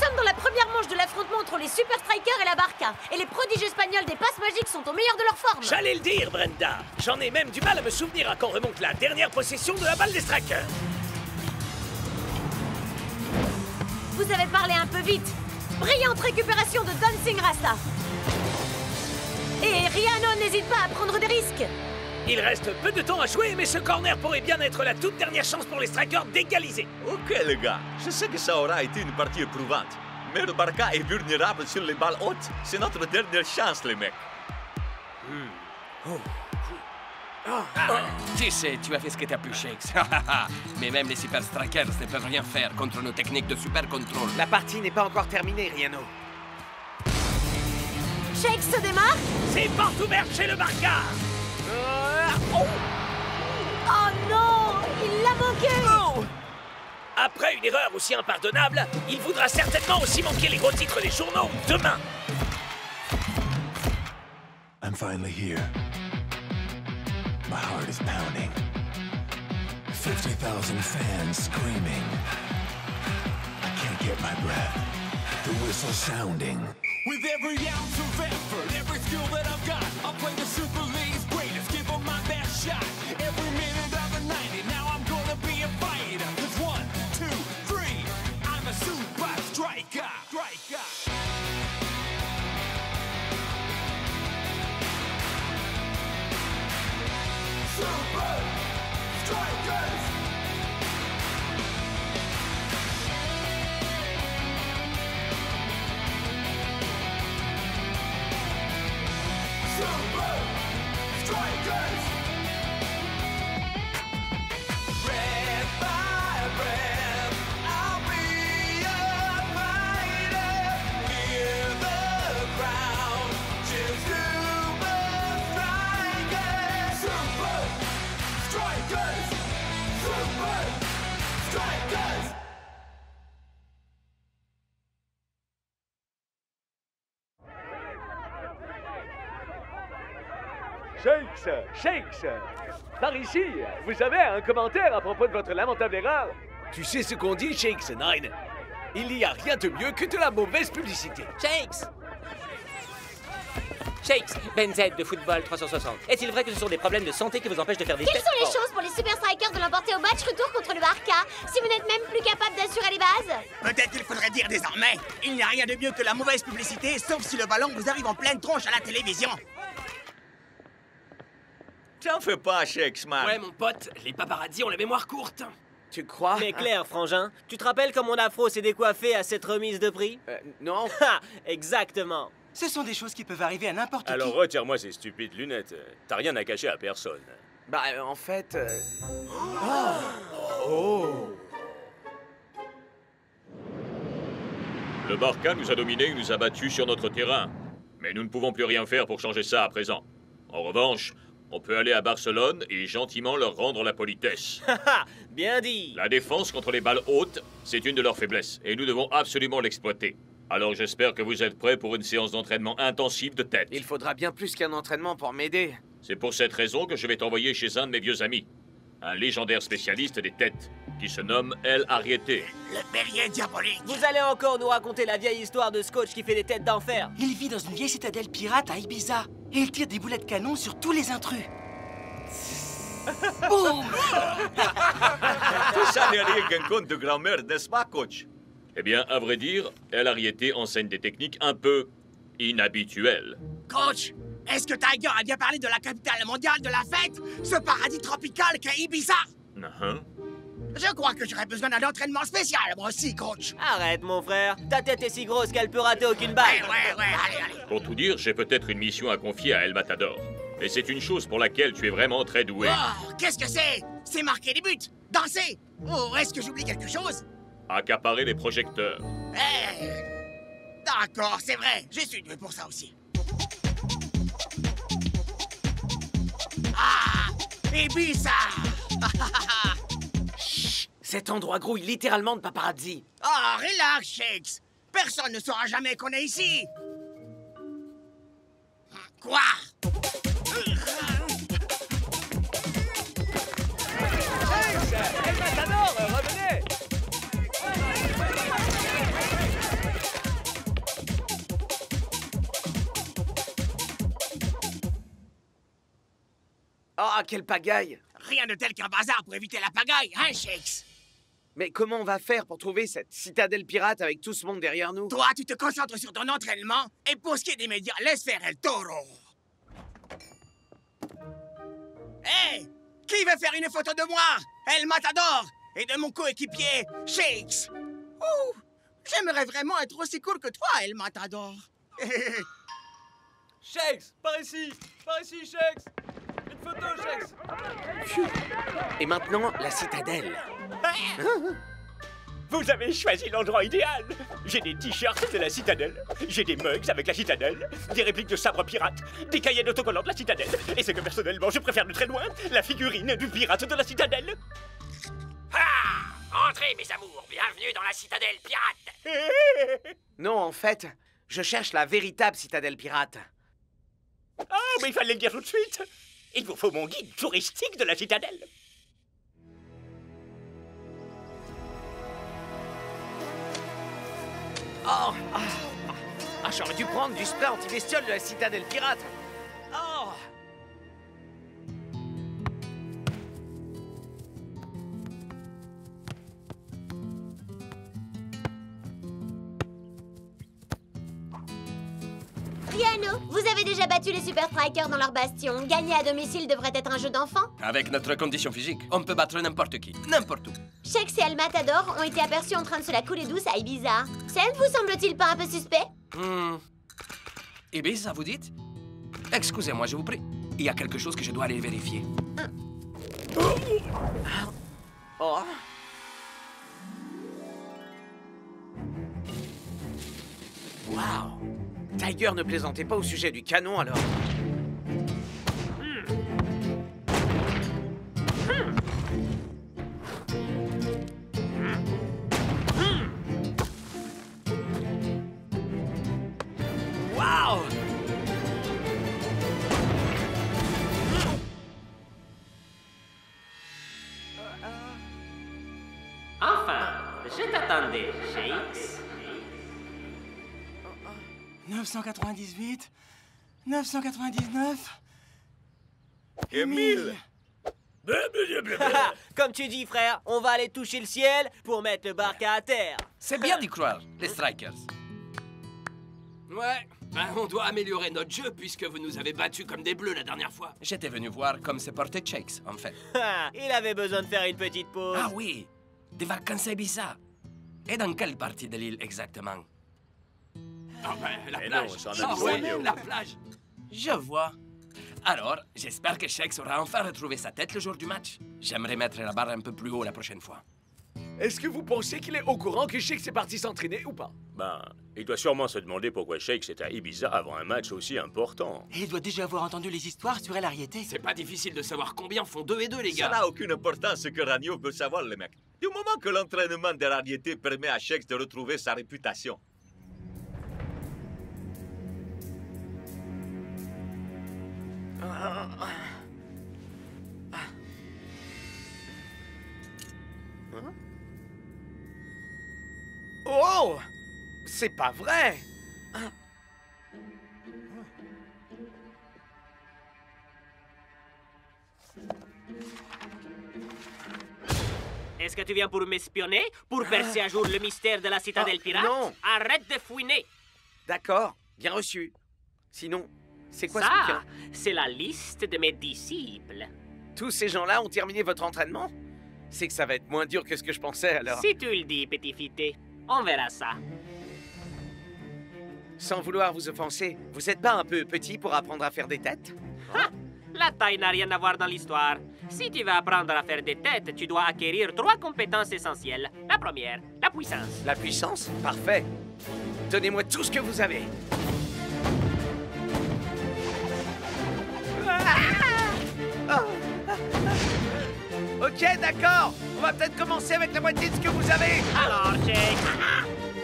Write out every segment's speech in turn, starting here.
sommes dans la première manche de l'affrontement entre les Super Strikers et la Barca. Et les prodiges espagnols des passes magiques sont au meilleur de leur forme. J'allais le dire, Brenda. J'en ai même du mal à me souvenir à quand remonte la dernière possession de la balle des Strikers. Vous avez parlé un peu vite. Brillante récupération de Dancing Rasta. Et Rihanna n'hésite pas à prendre des risques. Il reste peu de temps à jouer, mais ce corner pourrait bien être la toute dernière chance pour les Strikers d'égaliser. Ok les gars, je sais que ça aura été une partie éprouvante. Mais le Barca est vulnérable sur les balles hautes. C'est notre dernière chance les mecs. Tu sais, tu as fait ce que t'as pu, Shakes. Mais même les Super Strikers ne peuvent rien faire contre nos techniques de super contrôle. La partie n'est pas encore terminée, Riano. Shakes se démarre. C'est porte ouverte chez le Barca. Oh non, il l'a manqué. Après une erreur aussi impardonnable, il voudra certainement aussi manquer les gros titres des journaux demain. I'm finally here. My heart is pounding. 50,000 fans screaming. I can't get my breath. The whistle sounding. With every ounce of effort, every skill that I've got, I'll play the Super League's greatest, give them my best shot. Every minute of the 90, now I'm gonna be a fighter. 'Cause 1, 2, 3, I'm a super striker. Super Strikers! Super Strikers! Red by red, I'll be a fighter. Hear the crowd cheer Super Strikers! Super Strikers! Super Strikers! Shakes, par ici, vous avez un commentaire à propos de votre lamentable erreur? Tu sais ce qu'on dit, Shakes, Nine? Il n'y a rien de mieux que de la mauvaise publicité. Shakes, Ben Z de Football 360. Est-il vrai que ce sont des problèmes de santé qui vous empêchent de faire des Quelles tests? sont les chances pour les Super Strikers de l'emporter au match retour contre le Barca si vous n'êtes même plus capable d'assurer les bases? Peut-être qu'il faudrait dire désormais, il n'y a rien de mieux que la mauvaise publicité, sauf si le ballon vous arrive en pleine tronche à la télévision. T'en fais pas, Shakes, man. Ouais, mon pote, les paparazzis ont la mémoire courte. Tu crois? Mais clair, frangin, tu te rappelles quand mon afro s'est décoiffé à cette remise de prix? Non. Ha! Exactement. Ce sont des choses qui peuvent arriver à n'importe qui. Alors retire-moi ces stupides lunettes. T'as rien à cacher à personne. Bah, en fait... Le Barca nous a dominés et nous a battus sur notre terrain. Mais nous ne pouvons plus rien faire pour changer ça à présent. En revanche, on peut aller à Barcelone et gentiment leur rendre la politesse. Haha, bien dit. La défense contre les balles hautes, c'est une de leurs faiblesses et nous devons absolument l'exploiter. Alors j'espère que vous êtes prêts pour une séance d'entraînement intensive de tête. Il faudra bien plus qu'un entraînement pour m'aider. C'est pour cette raison que je vais t'envoyer chez un de mes vieux amis. Un légendaire spécialiste des têtes, qui se nomme El Arrietté. Le bélier diabolique. Vous allez encore nous raconter la vieille histoire de Scotch qui fait des têtes d'enfer. Il vit dans une vieille citadelle pirate à Ibiza. Et il tire des boulets de canon sur tous les intrus. Boum! Tout ça n'est rien qu'un conte de grand-mère, n'est-ce pas, coach? Eh bien, à vrai dire, El Arrietté enseigne des techniques un peu inhabituelles. Coach, est-ce que Tiger a bien parlé de la capitale mondiale de la fête? Ce paradis tropical qu'est Ibiza? Je crois que j'aurais besoin d'un entraînement spécial, moi aussi, coach. Arrête, mon frère. Ta tête est si grosse qu'elle peut rater aucune balle. Ouais, allez. Pour tout dire, j'ai peut-être une mission à confier à El Matador. Et c'est une chose pour laquelle tu es vraiment très doué. Oh, qu'est-ce que c'est? C'est marquer des buts, danser. Oh, est-ce que j'oublie quelque chose? Accaparer les projecteurs. D'accord, c'est vrai. Je suis doué pour ça aussi. Ah, Ibiza. Chut, cet endroit grouille littéralement de paparazzi. Ah, relax, Shakes. Personne ne saura jamais qu'on est ici. Quoi? El Matador, revenez! Oh, quelle pagaille! Rien de tel qu'un bazar pour éviter la pagaille, hein, Shakes? Mais comment on va faire pour trouver cette citadelle pirate avec tout ce monde derrière nous? Toi, tu te concentres sur ton entraînement, et pour ce qui est des médias, laisse faire El Toro. Hé! Qui veut faire une photo de moi, El Matador, et de mon coéquipier, Shakes? Ouh! J'aimerais vraiment être aussi cool que toi, El Matador. Shakes, par ici, Shakes. Une photo, Shakes. Et maintenant, la citadelle. Vous avez choisi l'endroit idéal. J'ai des t-shirts de la citadelle, j'ai des mugs avec la citadelle, des répliques de sabres pirates, des cahiers d'autocollants de la citadelle, et c'est que personnellement, je préfère de très loin la figurine du pirate de la citadelle. Ah! Entrez, mes amours, bienvenue dans la citadelle pirate. Non, en fait, je cherche la véritable citadelle pirate. Ah, mais il fallait le dire tout de suite. Il vous faut mon guide touristique de la citadelle. Oh! J'aurais dû prendre du spray anti-bestiole de la citadelle pirate. Oh! Piano, vous avez déjà battu les Super Strikers dans leur bastion. Gagner à domicile devrait être un jeu d'enfant. Avec notre condition physique, on peut battre n'importe qui, n'importe où. Shakes et El Matador ont été aperçus en train de se la couler douce à Ibiza. Ça ne vous semble-t-il pas un peu suspect? Ibiza, vous dites? Excusez-moi, je vous prie. Il y a quelque chose que je dois aller vérifier. Oh! Waouh! Tiger ne plaisantait pas au sujet du canon, alors. Waouh! Enfin, je t'attendais, Shakes. 998, 999... Émile! Comme tu dis, frère, on va aller toucher le ciel pour mettre le Barca à terre. C'est bien d'y croire, les Strikers. Ouais, on doit améliorer notre jeu puisque vous nous avez battus comme des bleus la dernière fois. J'étais venu voir comme se portait Shakes, en fait. Il avait besoin de faire une petite pause. Ah oui, des vacances à Ibiza. Et dans quelle partie de l'île exactement? Ah ben, la plage. La plage. Je vois. Alors, j'espère que Shakes aura enfin retrouvé sa tête le jour du match. J'aimerais mettre la barre un peu plus haut la prochaine fois. Est-ce que vous pensez qu'il est au courant que Shakes est parti s'entraîner ou pas? Ben, il doit sûrement se demander pourquoi Shakes est à Ibiza avant un match aussi important. Et il doit déjà avoir entendu les histoires sur El Ariete. C'est pas difficile de savoir combien font 2 et 2, les gars. Ça n'a aucune importance ce que Ragno veut savoir, les mecs. Du moment que l'entraînement de Rariété permet à Shakes de retrouver sa réputation. Oh! C'est pas vrai! Est-ce que tu viens pour m'espionner? Pour percer à jour le mystère de la citadelle pirate? Non! Arrête de fouiner! D'accord, bien reçu. Sinon, c'est quoi ce Ça, bouquin? c'est la liste de mes disciples. Tous ces gens-là ont terminé votre entraînement? C'est que ça va être moins dur que ce que je pensais, alors. Si tu le dis, petit fité, on verra ça. Sans vouloir vous offenser, vous êtes pas un peu petit pour apprendre à faire des têtes? Ha! La taille n'a rien à voir dans l'histoire. Si tu veux apprendre à faire des têtes, tu dois acquérir 3 compétences essentielles. La première, la puissance. La puissance? Parfait. Donnez-moi tout ce que vous avez. Ok, d'accord. On va peut-être commencer avec la moitié de ce que vous avez. Alors, Shakes,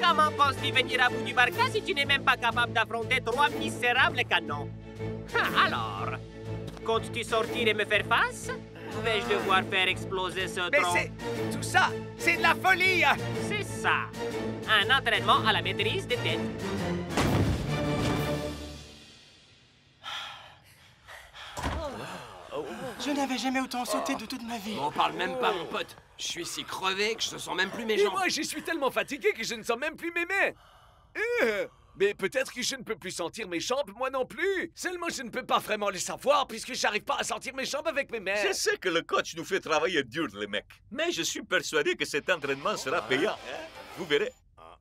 comment penses-tu venir à bout du Barca si tu n'es même pas capable d'affronter 3 misérables canons? Alors, comptes-tu sortir et me faire face? Ou vais-je devoir faire exploser ce Mais tronc? c'est... tout ça, c'est de la folie. C'est ça. Un entraînement à la maîtrise des têtes. Je n'avais jamais autant sauté de toute ma vie. On parle même pas, mon pote. Je suis si crevé que je ne sens même plus mes jambes. Et moi, je suis tellement fatigué que je ne sens même plus mes mains. Mais peut-être que je ne peux plus sentir mes jambes, moi non plus. Seulement, je ne peux pas vraiment le savoir puisque j'arrive pas à sentir mes jambes avec mes mains. Je sais que le coach nous fait travailler dur, les mecs. Mais je suis persuadé que cet entraînement sera payant. Vous verrez.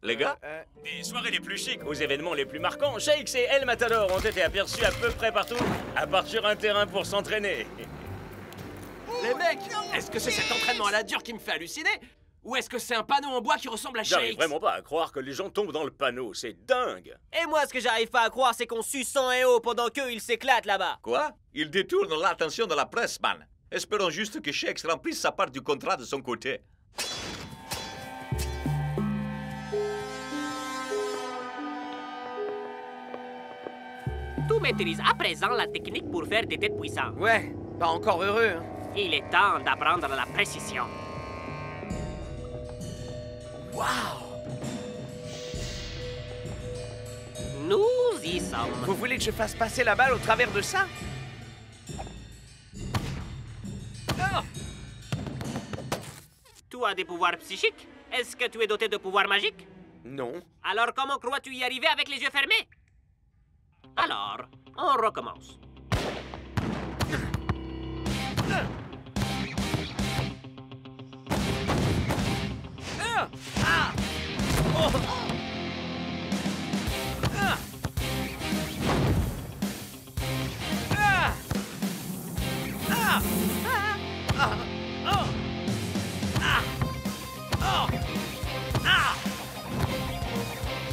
Les gars? Des soirées les plus chics aux événements les plus marquants, Shakes et El Matador ont été aperçus à peu près partout, à part sur un terrain pour s'entraîner. Les mecs, est-ce que c'est cet entraînement à la dure qui me fait halluciner? Ou est-ce que c'est un panneau en bois qui ressemble à J'arrive Shakes? vraiment pas à croire que les gens tombent dans le panneau, c'est dingue. Et moi, ce que j'arrive pas à croire, c'est qu'on suce sang et eau pendant qu'eux, ils s'éclatent là-bas. Quoi? Il détourne l'attention de la presse, man. Espérons juste que Shakes remplisse sa part du contrat de son côté. Tu maîtrises à présent la technique pour faire des têtes puissantes. Ouais, pas encore heureux. Hein. Il est temps d'apprendre la précision. Waouh! Nous y sommes. Vous voulez que je fasse passer la balle au travers de ça? Oh! Tu as des pouvoirs psychiques? Est-ce que tu es doté de pouvoirs magiques? Non. Alors comment crois-tu y arriver avec les yeux fermés? Alors, on recommence.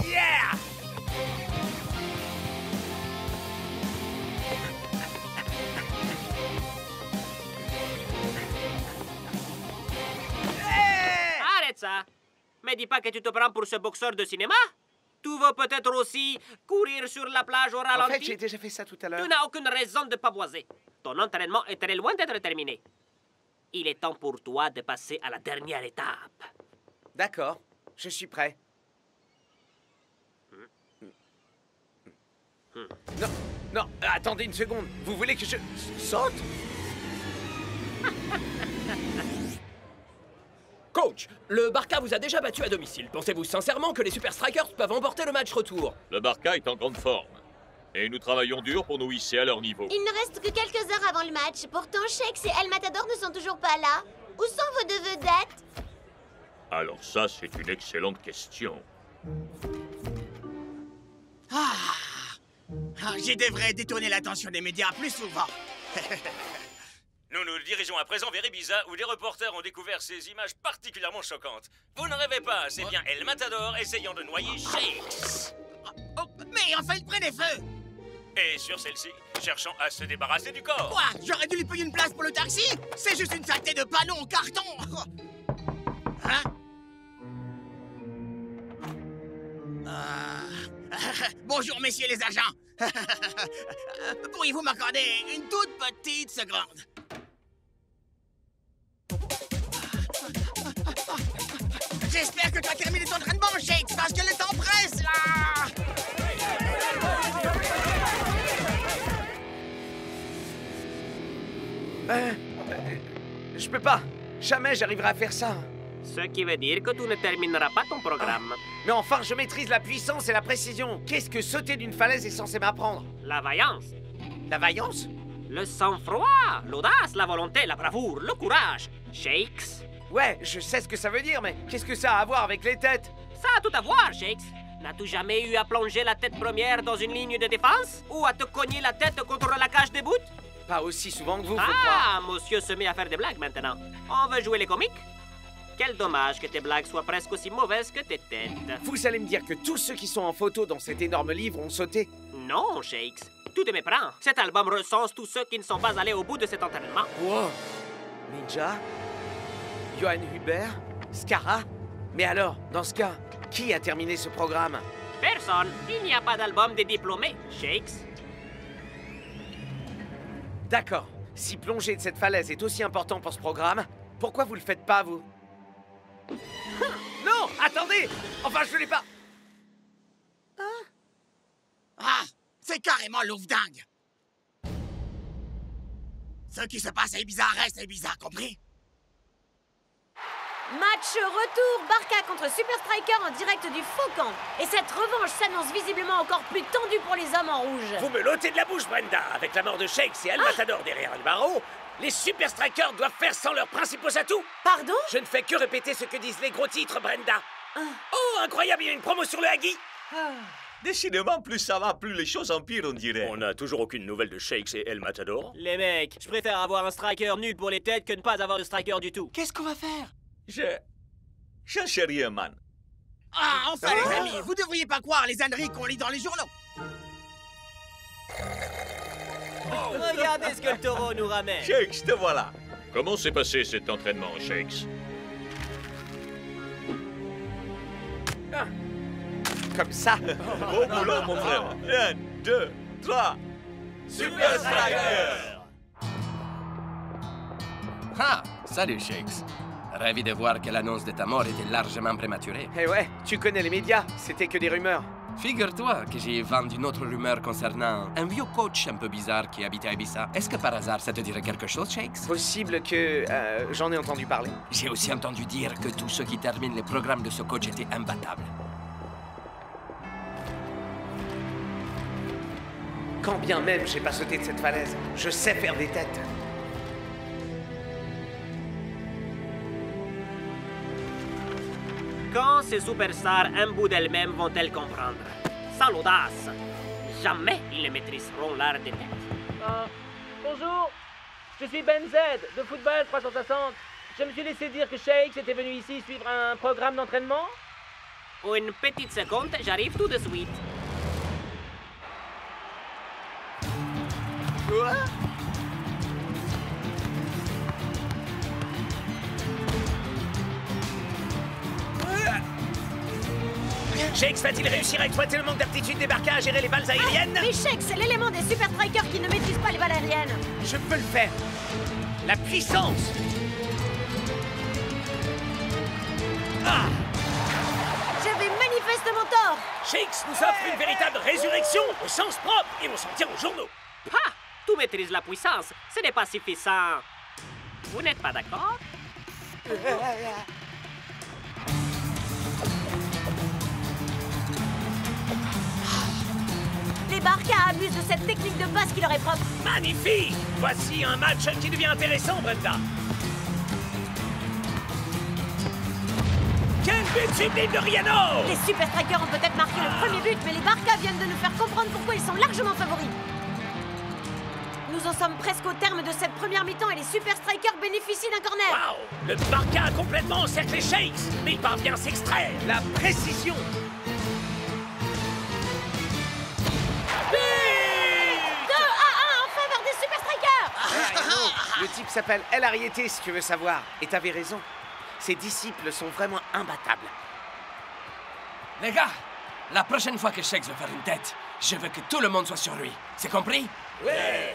Yeah! Arrête ça! Mais dis pas que tu te prends pour ce boxeur de cinéma? Tu veux peut-être aussi courir sur la plage au ralenti? En fait, j'ai déjà fait ça tout à l'heure. Tu n'as aucune raison de pavoiser. Ton entraînement est très loin d'être terminé. Il est temps pour toi de passer à la dernière étape. D'accord, je suis prêt. Non, non, attendez une seconde. Vous voulez que je saute? Coach, le Barca vous a déjà battu à domicile. Pensez-vous sincèrement que les Super Strikers peuvent emporter le match retour? Le Barca est en grande forme. Et nous travaillons dur pour nous hisser à leur niveau. Il ne reste que quelques heures avant le match. Pourtant, Shakes et El Matador ne sont toujours pas là. Où sont vos deux vedettes? Alors ça, c'est une excellente question. Je devrais détourner l'attention des médias plus souvent. Nous nous dirigeons à présent vers Ibiza, où des reporters ont découvert ces images particulièrement choquantes. Vous ne rêvez pas, c'est bien El Matador essayant de noyer Shakes. Mais enfin, il prenait feu! Et sur celle-ci, cherchant à se débarrasser du corps. Quoi? J'aurais dû lui payer une place pour le taxi? C'est juste une saleté de panneau en carton! Hein? Bonjour, messieurs les agents. Pourriez-vous m'accorder une toute petite seconde? J'espère que tu as terminé ton entraînement, Shakes, parce que le temps presse, là! Je peux pas. Jamais j'arriverai à faire ça. Ce qui veut dire que tu ne termineras pas ton programme. Mais enfin, je maîtrise la puissance et la précision. Qu'est-ce que sauter d'une falaise est censé m'apprendre? La vaillance. La vaillance? Le sang-froid, l'audace, la volonté, la bravoure, le courage. Shakes. Ouais, je sais ce que ça veut dire, mais qu'est-ce que ça a à voir avec les têtes? Ça a tout à voir, Shakes. N'as-tu jamais eu à plonger la tête première dans une ligne de défense? Ou à te cogner la tête contre la cage des bouts? Pas aussi souvent que vous, faut Ah, croire. monsieur se met à faire des blagues maintenant. On veut jouer les comiques? Quel dommage que tes blagues soient presque aussi mauvaises que tes têtes. Vous allez me dire que tous ceux qui sont en photo dans cet énorme livre ont sauté? Non, Shakes. Tu te méprends. Cet album recense tous ceux qui ne sont pas allés au bout de cet entraînement. Wow! Ninja? Johan Hubert? Scara? Mais alors, dans ce cas, qui a terminé ce programme? Personne. Il n'y a pas d'album des diplômés, Shakes. D'accord. Si plonger de cette falaise est aussi important pour ce programme, pourquoi vous le faites pas, vous? Non! Attendez! Enfin, je l'ai pas... Ah! C'est carrément louvdingue! Ce qui se passe à Ibiza reste à Ibiza, compris? Match retour, Barca contre Super Striker en direct du Faucon. Et cette revanche s'annonce visiblement encore plus tendue pour les hommes en rouge. Vous me l'ôtez de la bouche, Brenda. Avec la mort de Shakes et El Matador derrière Alvaro, les Super Strikers doivent faire sans leurs principaux atouts. Pardon? Je ne fais que répéter ce que disent les gros titres, Brenda. Oh, incroyable, il y a une promo sur le Hagi. Décidément, plus ça va, plus les choses empirent, on dirait. On n'a toujours aucune nouvelle de Shakes et El Matador. Les mecs, je préfère avoir un striker nul pour les têtes que ne pas avoir de striker du tout. Qu'est-ce qu'on va faire? J'en sais rien, man. Ah, enfin, les amis, vous devriez pas croire les âneries qu'on lit dans les journaux. Regardez ce que le taureau nous ramène. Shakes, te voilà. Comment s'est passé cet entraînement, Shakes? Comme ça. Bon boulot, mon frère. 1, 2, 3. Super Striker! Ah, salut Shakes. Ravi de voir que l'annonce de ta mort était largement prématurée. Eh ouais, tu connais les médias, c'était que des rumeurs. Figure-toi que j'ai vendu une autre rumeur concernant un vieux coach un peu bizarre qui habite à Ibiza. Est-ce que par hasard ça te dirait quelque chose, Shakes? Possible que j'en ai entendu parler. J'ai aussi entendu dire que tous ceux qui terminent le programme de ce coach étaient imbattables. Quand bien même j'ai pas sauté de cette falaise, je sais faire des têtes. Quand ces superstars imbus d'elles-mêmes vont-elles comprendre? Sans l'audace, jamais ils ne maîtriseront l'art des têtes. Bonjour, je suis Ben Z de Football 360. Je me suis laissé dire que Shakes était venu ici suivre un programme d'entraînement. Une petite seconde, j'arrive tout de suite. Quoi? Shakes va-t-il réussir à exploiter le manque d'aptitude des Barca à gérer les balles aériennes? Mais Shakes, c'est l'élément des Super Strikers qui ne maîtrise pas les balles aériennes. Je peux le faire. La puissance. J'avais manifestement tort. Shakes nous offre une véritable résurrection au sens propre et vont sortir aux journaux. Ah! Tout maîtrise la puissance. Ce n'est pas suffisant. Vous n'êtes pas d'accord? Les Barca abusent de cette technique de passe qui leur est propre. Magnifique! Voici un match qui devient intéressant, Brenda. Quel but sublime de Riano! Les Super Strikers ont peut-être marqué le premier but, mais les Barca viennent de nous faire comprendre pourquoi ils sont largement favoris. Nous en sommes presque au terme de cette première mi-temps et les Super Strikers bénéficient d'un corner. Waouh! Le Barca a complètement encerclé Shakes, mais il parvient à s'extraire. La précision! 2-1 en faveur des Super Strikers. Le type s'appelle El Ariete, si tu veux savoir. Et t'avais raison. Ses disciples sont vraiment imbattables. Les gars, la prochaine fois que Shakes veut faire une tête, je veux que tout le monde soit sur lui. C'est compris? Ouais!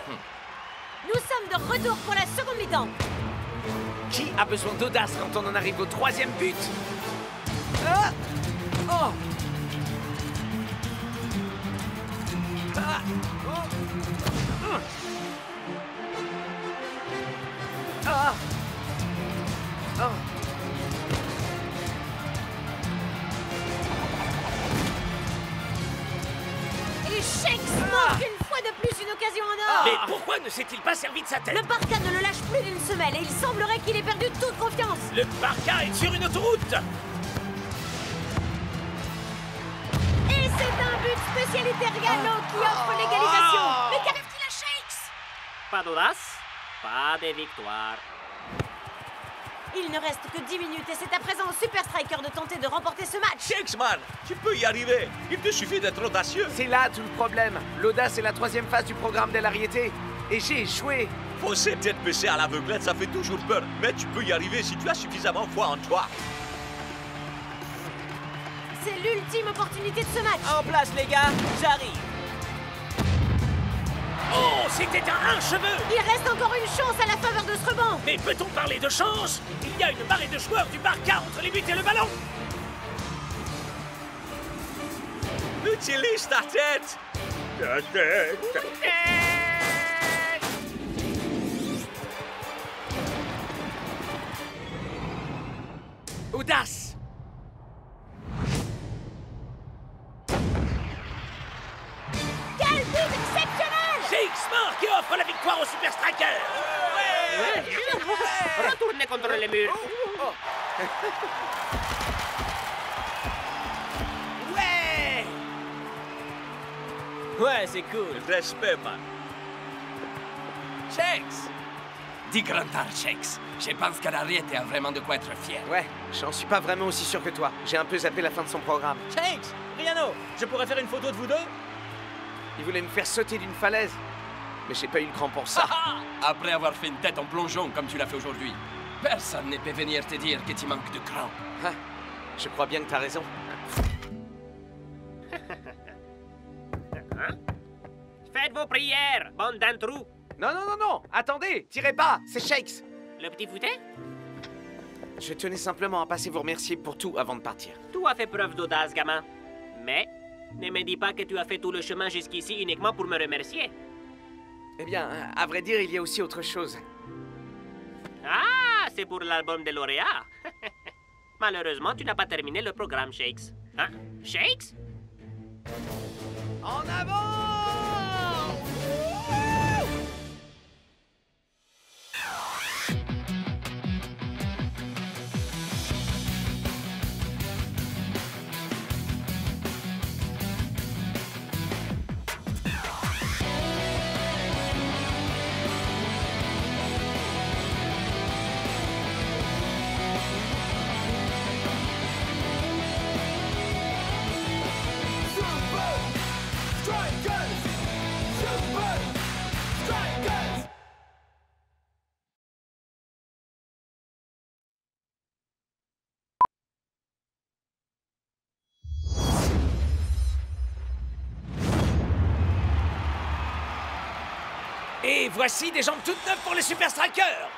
Nous sommes de retour pour la seconde mi-temps. Qui a besoin d'audace quand on en arrive au troisième but? Ah! Oh! Ah! Oh! Ah! Oh! Et Shakes manque une fois de plus une occasion en or. Mais pourquoi ne s'est-il pas servi de sa tête? Le Barca ne le lâche plus d'une semelle et il semblerait qu'il ait perdu toute confiance. Le Barca est sur une autoroute. Et c'est un but spécialité Riano qui offre l'égalisation. Mais qu'arrive-t-il à Shakes? Pas d'audace, pas de victoire. Il ne reste que 10 minutes et c'est à présent au Super Striker de tenter de remporter ce match. Shakes, man, tu peux y arriver. Il te suffit d'être audacieux. C'est là tout le problème. L'audace est la troisième phase du programme d'El Ariete. Et j'ai échoué. Foncer tête baissée à l'aveuglette, ça fait toujours peur. Mais tu peux y arriver si tu as suffisamment foi en toi. C'est l'ultime opportunité de ce match. En place, les gars, j'arrive. Oh, c'était un cheveu. Il reste encore une chance à la faveur de ce rebond. Mais peut-on parler de chance? Il y a une marée de joueurs du Barca entre les buts et le ballon. Utilise ta tête. Ta tête. Audace! Quel but exceptionnel! Shakes marque et offre la victoire au Super Striker! Retournez contre les murs. Ouais! Ouais, c'est cool. Respect, man. Shakes! Dis grand art, Shakes. Je pense qu'Harriet a vraiment de quoi être fier. Ouais, j'en suis pas vraiment aussi sûr que toi. J'ai un peu zappé la fin de son programme. Shakes, Briano, je pourrais faire une photo de vous deux? Il voulait me faire sauter d'une falaise. Mais j'ai pas eu le cran pour ça. Après avoir fait une tête en plongeon comme tu l'as fait aujourd'hui, personne ne peut venir te dire que tu manques de cran. Ah, je crois bien que t'as raison. Faites vos prières, bande d'introus. Non, non, non, non! Attendez! Tirez pas! C'est Shakes! Le petit foutet? Je tenais simplement à passer vous remercier pour tout avant de partir. Tu as fait preuve d'audace, gamin. Mais ne me dis pas que tu as fait tout le chemin jusqu'ici uniquement pour me remercier. Eh bien, à vrai dire, il y a aussi autre chose. Ah, c'est pour l'album des lauréats. Malheureusement, tu n'as pas terminé le programme, Shakes. Hein? Shakes? En avant! Et voici des jambes toutes neuves pour les Super Strikers!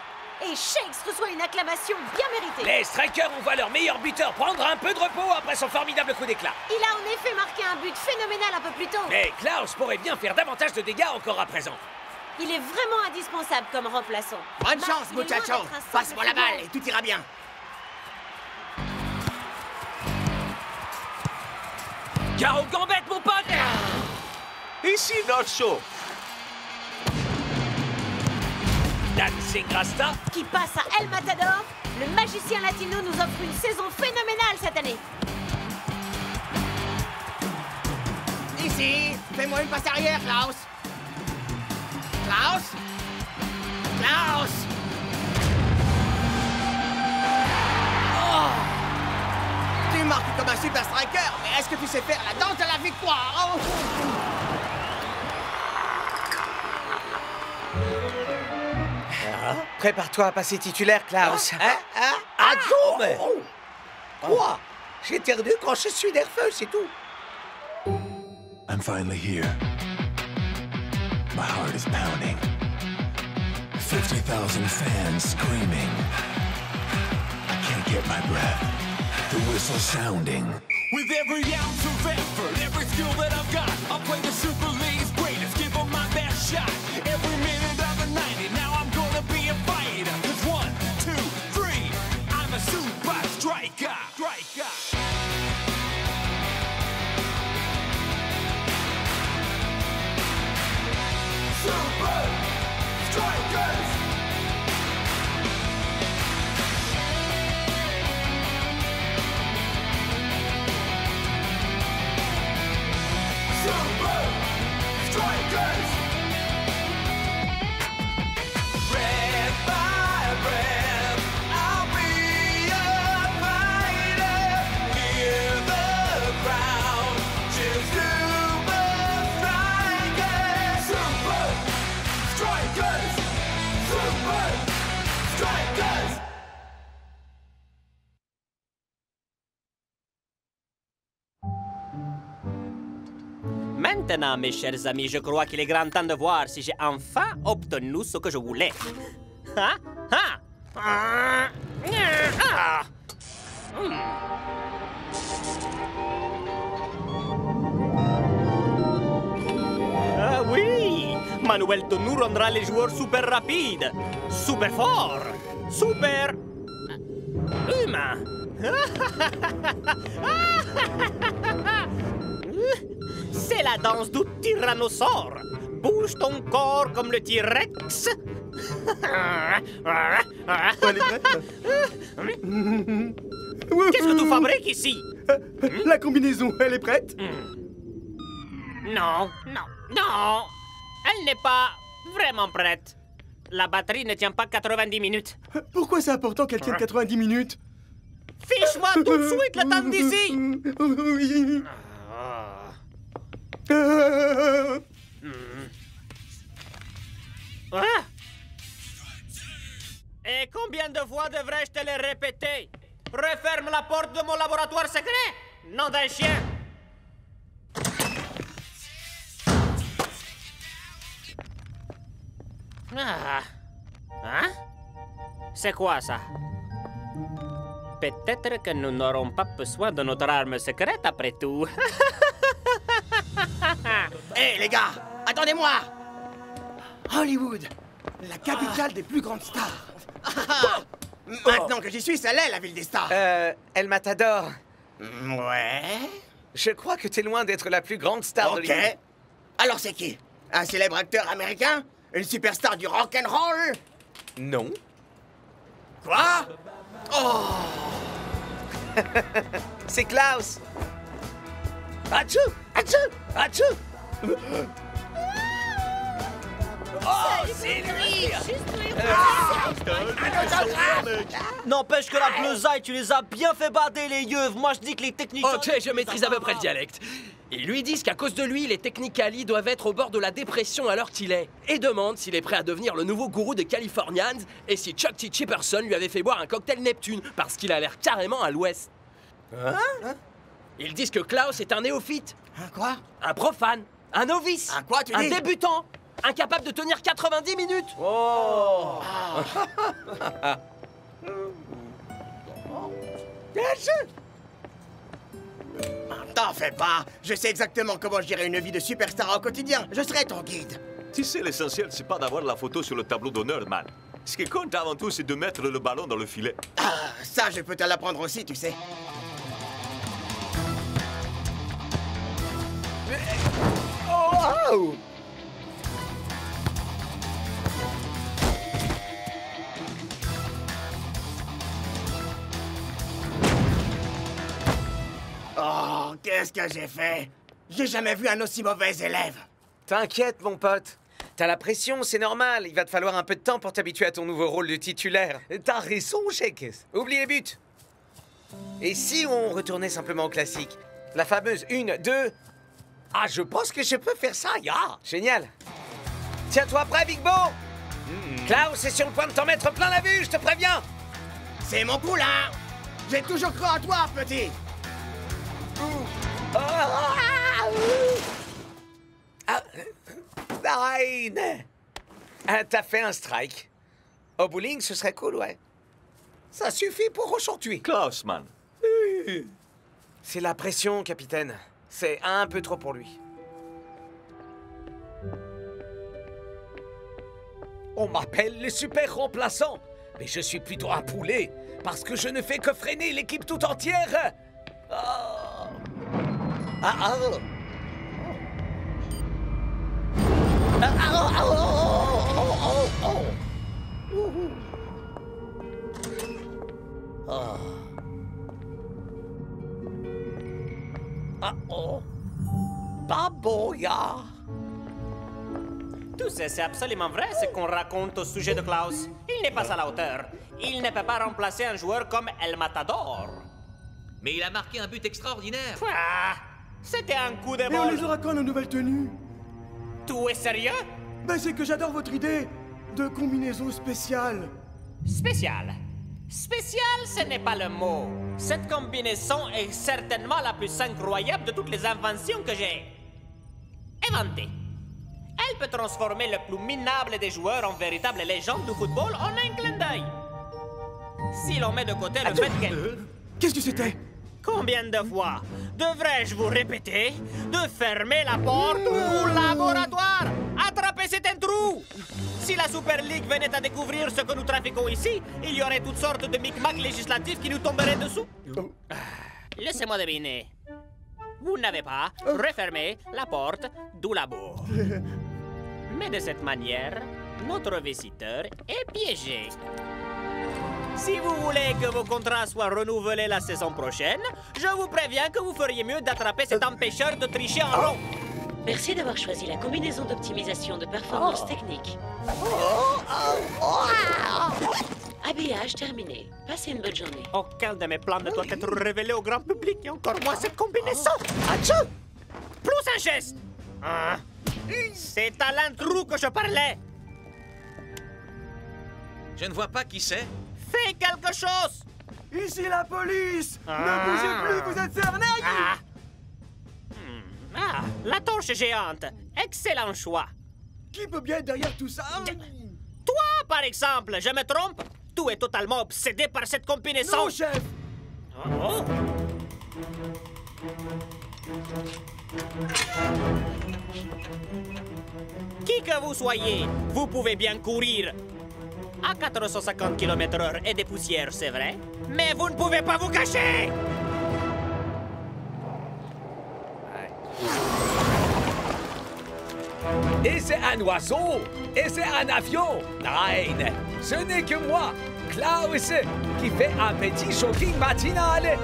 Et Shakes reçoit une acclamation bien méritée. Les Strikers ont vu leur meilleur buteur prendre un peu de repos après son formidable coup d'éclat. Il a en effet marqué un but phénoménal un peu plus tôt. Mais Klaus pourrait bien faire davantage de dégâts encore à présent. Il est vraiment indispensable comme remplaçant. Bonne Max, chance, il est loin muchacho. d'être un simple Passe-moi la balle football. et tout ira bien. Carreau gambette, mon pote! Ici Nacho. Dancing Rasta. Qui passe à El Matador, le magicien latino nous offre une saison phénoménale cette année. Ici, fais-moi une passe arrière, Klaus. Klaus? Klaus? Oh! Tu marques comme un super striker, mais est-ce que tu sais faire la danse de la victoire? Oh! Prépare-toi à passer titulaire, Klaus. Atome! Quoi? J'éternue quand je suis nerveux, c'est tout. I'm finally here. My heart is pounding. 50,000 fans screaming. I can't get my breath. The whistle sounding. With every ounce of effort, every skill that I've got, I'll play the Super League's greatest, give them my best shot. Every minute of the 90, now I'm gonna be a fighter. 'Cause 1, 2, 3, I'm a super striker. Super Strikers! Super Strikers! Breath by breath, I'll be a fighter. Hear the crowd cheer Super Strikers! Super Strikers! Super Strikers! Maintenant, mes chers amis, je crois qu'il est grand temps de voir si j'ai enfin obtenu ce que je voulais. Ah, ah, ah, ah. Ah oui! Ma nouvelle tenue rendra les joueurs super rapides, super forts, super... Humain. C'est la danse du tyrannosaure. Bouge ton corps comme le T-Rex. Elle est prête? Qu'est-ce que tu fabriques ici? La combinaison, elle est prête? Non, non, non. Elle n'est pas vraiment prête. La batterie ne tient pas 90 minutes. Pourquoi c'est important qu'elle tienne 90 minutes? Fiche-moi tout de suite le temps d'ici. Oui. Et combien de fois devrais-je te le répéter? Referme la porte de mon laboratoire secret, nom d'un chien. Ah. Hein? C'est quoi ça? Peut-être que nous n'aurons pas besoin de notre arme secrète après tout. Hé, les gars, attendez-moi! Hollywood, la capitale des plus grandes stars. Maintenant que j'y suis, c'est là, la ville des stars. El Matador. Ouais. Je crois que t'es loin d'être la plus grande star de Ok. Alors c'est qui? Un célèbre acteur américain? Une superstar du rock'n'roll? Non. Quoi? Oh! C'est Klaus. Achou! Achou! Achou! Oh, c'est lui! N'empêche que la bleusaille, tu les as bien fait bader, les yeux. Moi, je dis que les techniques... Ok, je maîtrise à peu près le dialecte. Ils lui disent qu'à cause de lui, les Technicali doivent être au bord de la dépression à l'heure qu'il est. Et demandent s'il est prêt à devenir le nouveau gourou des Californians et si Chuck T. Chipperson lui avait fait boire un cocktail Neptune, parce qu'il a l'air carrément à l'ouest. Hein? Ils disent que Klaus est un néophyte. Un quoi? Un profane. Un novice. Un quoi, tu Un dis? débutant. Incapable de tenir 90 minutes. Oh! T'en fais pas. Je sais exactement comment gérer une vie de superstar au quotidien. Je serai ton guide. Tu sais, l'essentiel, c'est pas d'avoir la photo sur le tableau d'honneur, man. Ce qui compte avant tout, c'est de mettre le ballon dans le filet. Ah, ça, je peux te l'apprendre aussi, tu sais. Oh! Oh, qu'est-ce que j'ai fait? J'ai jamais vu un aussi mauvais élève. T'inquiète, mon pote. T'as la pression, c'est normal. Il va te falloir un peu de temps pour t'habituer à ton nouveau rôle de titulaire. T'as raison, Shakes. Oublie les buts. Et si on retournait simplement au classique? La fameuse 1, 2... Ah, je pense que je peux faire ça, ya! Génial. Tiens-toi prêt, Big Bo! Klaus est sur le point de t'en mettre plein la vue, je te préviens! C'est mon poulain! J'ai toujours cru en toi, petit! Nine! Ah, t'as fait un strike. Au bowling, ce serait cool, ouais. Ça suffit pour aujourd'hui. Klaus, man. C'est la pression, capitaine. C'est un peu trop pour lui. On m'appelle le super remplaçant, mais je suis plutôt un poulet, parce que je ne fais que freiner l'équipe tout entière. Oh. Ah, oh. Baboya. Tout ça, c'est absolument vrai ce qu'on raconte au sujet de Klaus. Il n'est pas à la hauteur. Il ne peut pas remplacer un joueur comme El Matador. Mais il a marqué un but extraordinaire. Ah, c'était un coup de Et bol. on les aura quand nos nouvelles tenues? Tu es sérieux? Ben c'est que j'adore votre idée de combinaison spéciale. Spécial. Spécial, ce n'est pas le mot. Cette combinaison est certainement la plus incroyable de toutes les inventions que j'ai inventées. Elle peut transformer le plus minable des joueurs en véritable légende du football en un clin d'œil. Si l'on met de côté le fait qu'elle... Qu'est-ce que c'était? Combien de fois devrais-je vous répéter de fermer la porte au laboratoire? Attrapez cet intrus! fous! Si la Super League venait à découvrir ce que nous trafiquons ici, il y aurait toutes sortes de micmacs législatifs qui nous tomberaient dessous. Laissez-moi deviner. Vous n'avez pas refermé la porte du labo. Mais de cette manière, notre visiteur est piégé. Si vous voulez que vos contrats soient renouvelés la saison prochaine, je vous préviens que vous feriez mieux d'attraper cet empêcheur de tricher en rond. Merci d'avoir choisi la combinaison d'optimisation de performance technique. Habillage terminé. Passez une bonne journée. Aucun de mes plans ne doit être révélé au grand public, et encore moins cette combinaison. Atchou! Plus un geste! C'est à l'intrus que je parlais. Je ne vois pas qui c'est. Fais quelque chose! Ici la police! Ne bougez plus, vous êtes cernés! La torche géante. Excellent choix. Qui peut bien être derrière tout ça? Toi, par exemple, je me trompe? Tout est totalement obsédé par cette combinaison. Non, chef! Oh. Qui que vous soyez, vous pouvez bien courir. À 450 km/h et des poussières, c'est vrai, mais vous ne pouvez pas vous cacher! Et c'est un oiseau! Et c'est un avion! Nein! Ce n'est que moi, Klaus, qui fait un petit jogging matinal!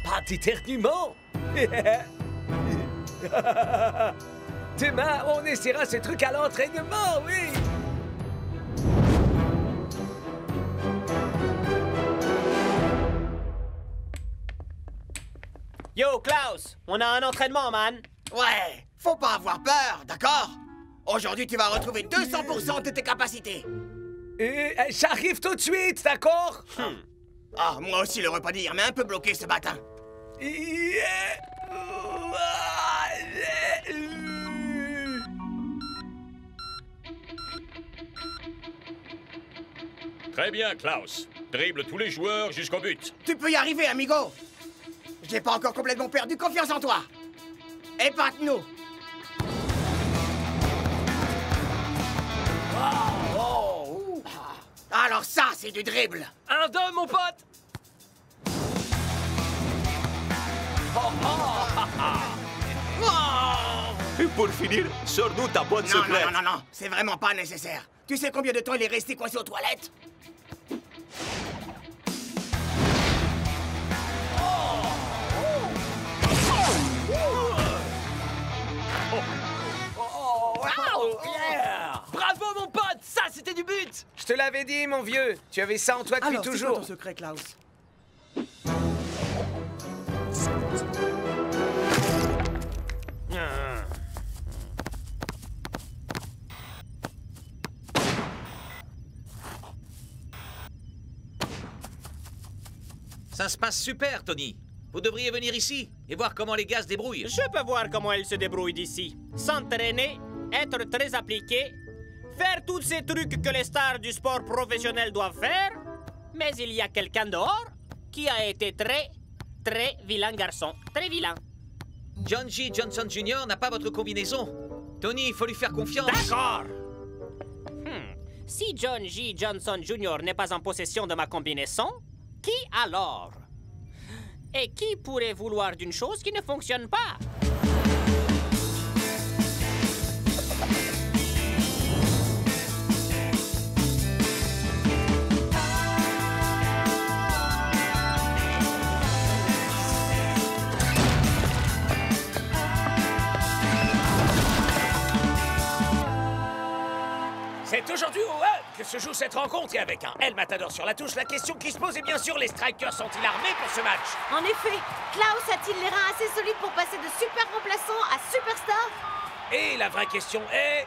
Pas d'éternuement! Demain, on essaiera ce truc à l'entraînement, oui! Yo, Klaus, on a un entraînement, man. Ouais, faut pas avoir peur, d'accord? Aujourd'hui, tu vas retrouver 200% de tes capacités. J'arrive tout de suite, d'accord? Ah, moi aussi le repas d'hier, mais un peu bloqué ce matin. Très bien, Klaus. Dribble tous les joueurs jusqu'au but. Tu peux y arriver, amigo. J'ai pas encore complètement perdu confiance en toi. Épate-nous. Alors ça, c'est du dribble. 1-2, mon pote. Et pour finir, sors-nous ta boîte secrète. Non, c'est vraiment pas nécessaire. Tu sais combien de temps il est resté coincé aux toilettes? Bravo, mon pote. Ça, c'était du but. Je te l'avais dit, mon vieux. Tu avais ça en toi depuis Alors, toujours. C'est quoi ton secret, Klaus? Ça se passe super, Tony. Vous devriez venir ici et voir comment les gars se débrouillent. Je peux voir comment elle se débrouille d'ici. S'entraîner, être très appliqué, faire tous ces trucs que les stars du sport professionnel doivent faire. Mais il y a quelqu'un dehors qui a été très vilain garçon. Très vilain. John G. Johnson Jr. n'a pas votre combinaison. Tony, il faut lui faire confiance. D'accord. Si John G. Johnson Jr. n'est pas en possession de ma combinaison, qui alors? Et qui pourrait vouloir d'une chose qui ne fonctionne pas? C'est aujourd'hui au Hub que se joue cette rencontre et avec un L Matador sur la touche, la question qui se pose est bien sûr les strikers sont-ils armés pour ce match? En effet, Klaus a-t-il les reins assez solides pour passer de super remplaçant à superstar? Et la vraie question est...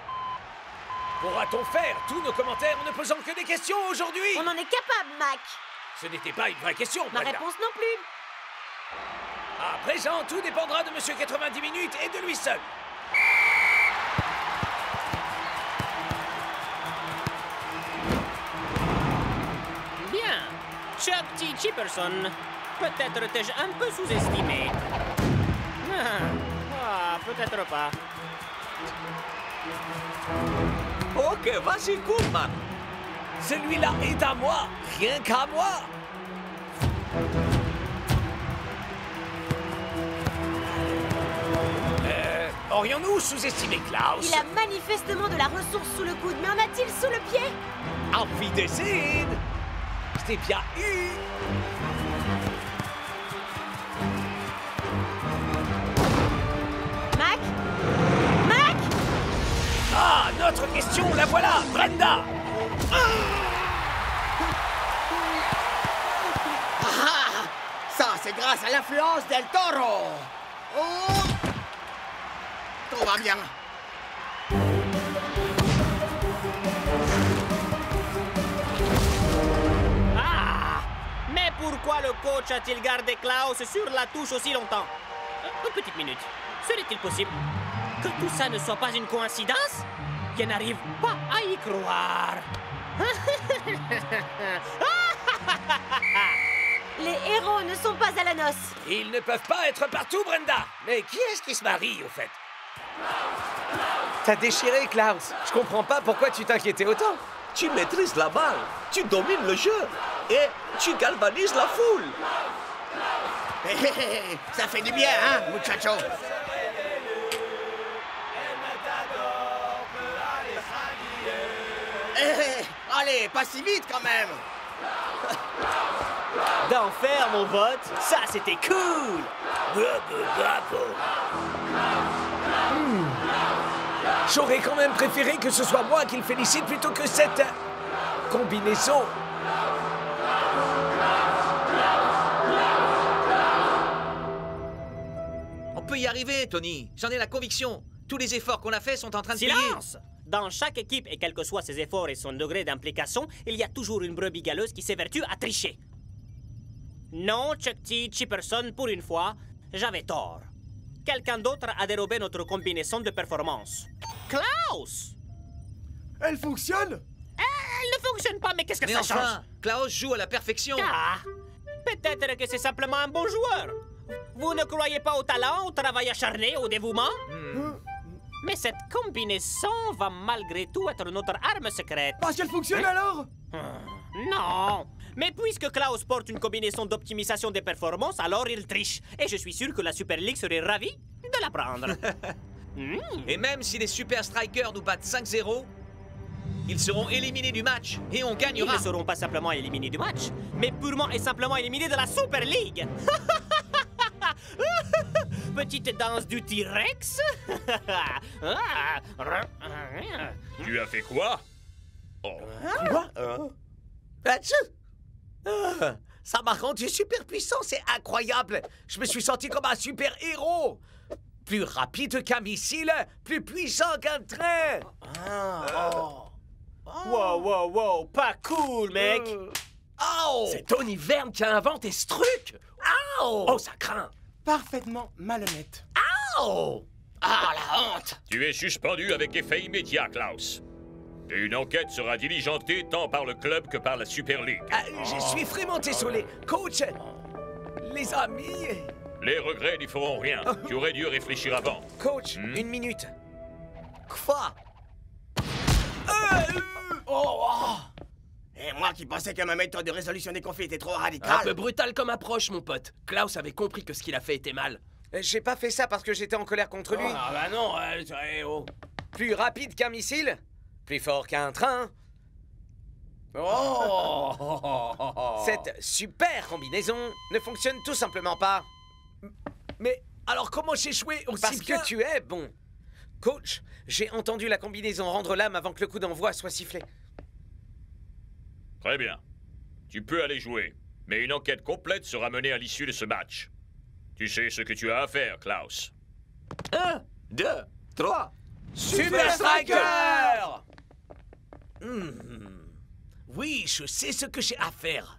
pourra-t-on faire tous nos commentaires en ne posant que des questions aujourd'hui? On en est capable, Mac. Ce n'était pas une vraie question, Ma Brenda. réponse non plus. À présent, tout dépendra de Monsieur 90 minutes et de lui seul. Bien. Chuck T. Chipperson, peut-être t'ai-je un peu sous-estimé. Peut-être pas. Ok, vas-y, Goodman. Celui-là est à moi, rien qu'à moi. Aurions-nous sous-estimé Klaus? Il a manifestement de la ressource sous le coude, mais en a-t-il sous le pied? Auf Wiedersehen. Je t'ai bien eu. Mac? Mac? Ah, notre question, la voilà, Brenda. Ça, c'est grâce à l'influence del Toro. Oh. Tout va bien. Mais pourquoi le coach a-t-il gardé Klaus sur la touche aussi longtemps? Une petite minute. Serait-il possible que tout ça ne soit pas une coïncidence? Je n'arrive pas à y croire. Les héros ne sont pas à la noce. Ils ne peuvent pas être partout, Brenda. Mais qui est-ce qui se marie, au fait? T'as déchiré, Klaus. Je comprends pas pourquoi tu t'inquiétais autant. Tu maîtrises la balle, tu domines le jeu et tu galvanises la foule. Ça fait du bien, hein, muchacho? Allez, pas si vite quand même. D'enfer, mon vote. Ça, c'était cool. J'aurais quand même préféré que ce soit moi qui le félicite plutôt que cette combinaison. On peut y arriver, Tony. J'en ai la conviction. Tous les efforts qu'on a faits sont en train de payer. Silence! Dans chaque équipe, et quels que soient ses efforts et son degré d'implication, il y a toujours une brebis galeuse qui s'évertue à tricher. Non, Chuck T. Chipperson, pour une fois, j'avais tort. Quelqu'un d'autre a dérobé notre combinaison de performance. Klaus! Elle fonctionne? Elle ne fonctionne pas, mais qu'est-ce que mais ça enfin, change? Klaus joue à la perfection. Ah! Peut-être que c'est simplement un bon joueur. Vous ne croyez pas au talent, au travail acharné, au dévouement? Mais cette combinaison va malgré tout être notre arme secrète. Parce qu'elle fonctionne alors? Non! Mais puisque Klaus porte une combinaison d'optimisation des performances, alors il triche. Et je suis sûr que la Super League serait ravie de la prendre. Et même si les Super Strikers nous battent 5-0, ils seront éliminés du match et on gagnera. Ils ne seront pas simplement éliminés du match, mais purement et simplement éliminés de la Super League. Petite danse du T-Rex. Tu as fait quoi? Oh. Quoi? Ça m'a rendu super puissant, c'est incroyable. Je me suis senti comme un super héros. Plus rapide qu'un missile, plus puissant qu'un train. Wow, wow, wow, pas cool, mec. C'est Tony Verne qui a inventé ce truc. Oh, ça craint. Parfaitement malhonnête. Ah, la honte! Tu es suspendu avec effet immédiat, Klaus. Et une enquête sera diligentée tant par le club que par la Super League. Je suis vraiment désolé. Coach, les amis... Les regrets n'y feront rien. Tu aurais dû réfléchir avant. Coach, une minute. Quoi? Et moi qui pensais que ma méthode de résolution des conflits était trop radicale. Un peu brutal comme approche, mon pote. Klaus avait compris que ce qu'il a fait était mal. J'ai pas fait ça parce que j'étais en colère contre lui. Ah bah non, Plus rapide qu'un missile, plus fort qu'un train. Cette super combinaison ne fonctionne tout simplement pas. Mais alors comment j'ai joué aussi Parce bien? que tu es bon. Coach, j'ai entendu la combinaison rendre l'âme avant que le coup d'envoi soit sifflé. Très bien. Tu peux aller jouer, mais une enquête complète sera menée à l'issue de ce match. Tu sais ce que tu as à faire, Klaus. 1, 2, 3. Super Striker! Oui, je sais ce que j'ai à faire.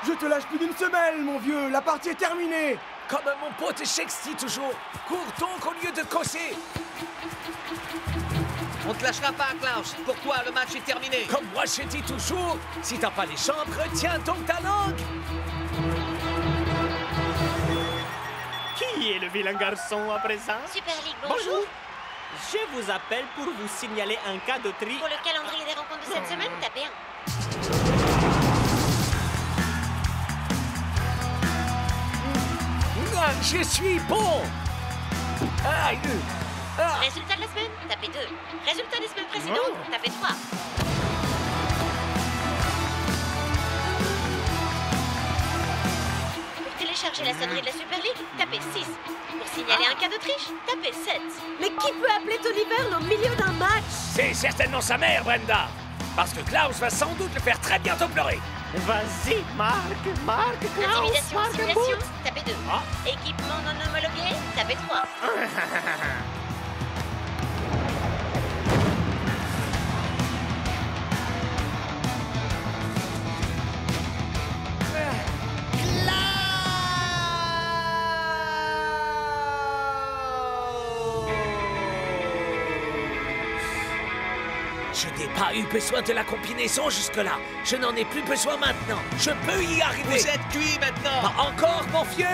Je te lâche plus d'une semelle, mon vieux. La partie est terminée. Comme mon pote Shakes dit toujours, cours donc au lieu de causer. On te lâchera pas, Klaus. Pour toi, le match est terminé. Comme moi je dis toujours, si t'as pas les chambres, retiens donc ta langue. Qui est le vilain garçon à présent? Super League, bonjour. Je vous appelle pour vous signaler un cas de tri. Pour le calendrier des rencontres de cette semaine, tapez 1. Je suis bon. Résultat de la semaine, tapez 2. Résultat des semaines précédentes, tapez 3. Pour télécharger la sonnerie de la Super League, tapez 6. Pour signaler un cas de triche, tapez 7. Mais qui peut appeler Tony Byrne au milieu d'un match? C'est certainement sa mère, Brenda. Parce que Klaus va sans doute le faire très bientôt pleurer. Vas-y, Marc, Klaus, Intimidation, Marc, simulation, tapez 2. Équipement non homologué, tapez 3. Je n'ai pas eu besoin de la combinaison jusque-là. Je n'en ai plus besoin maintenant. Je peux y arriver. Vous êtes cuit maintenant. Pas encore, mon vieux.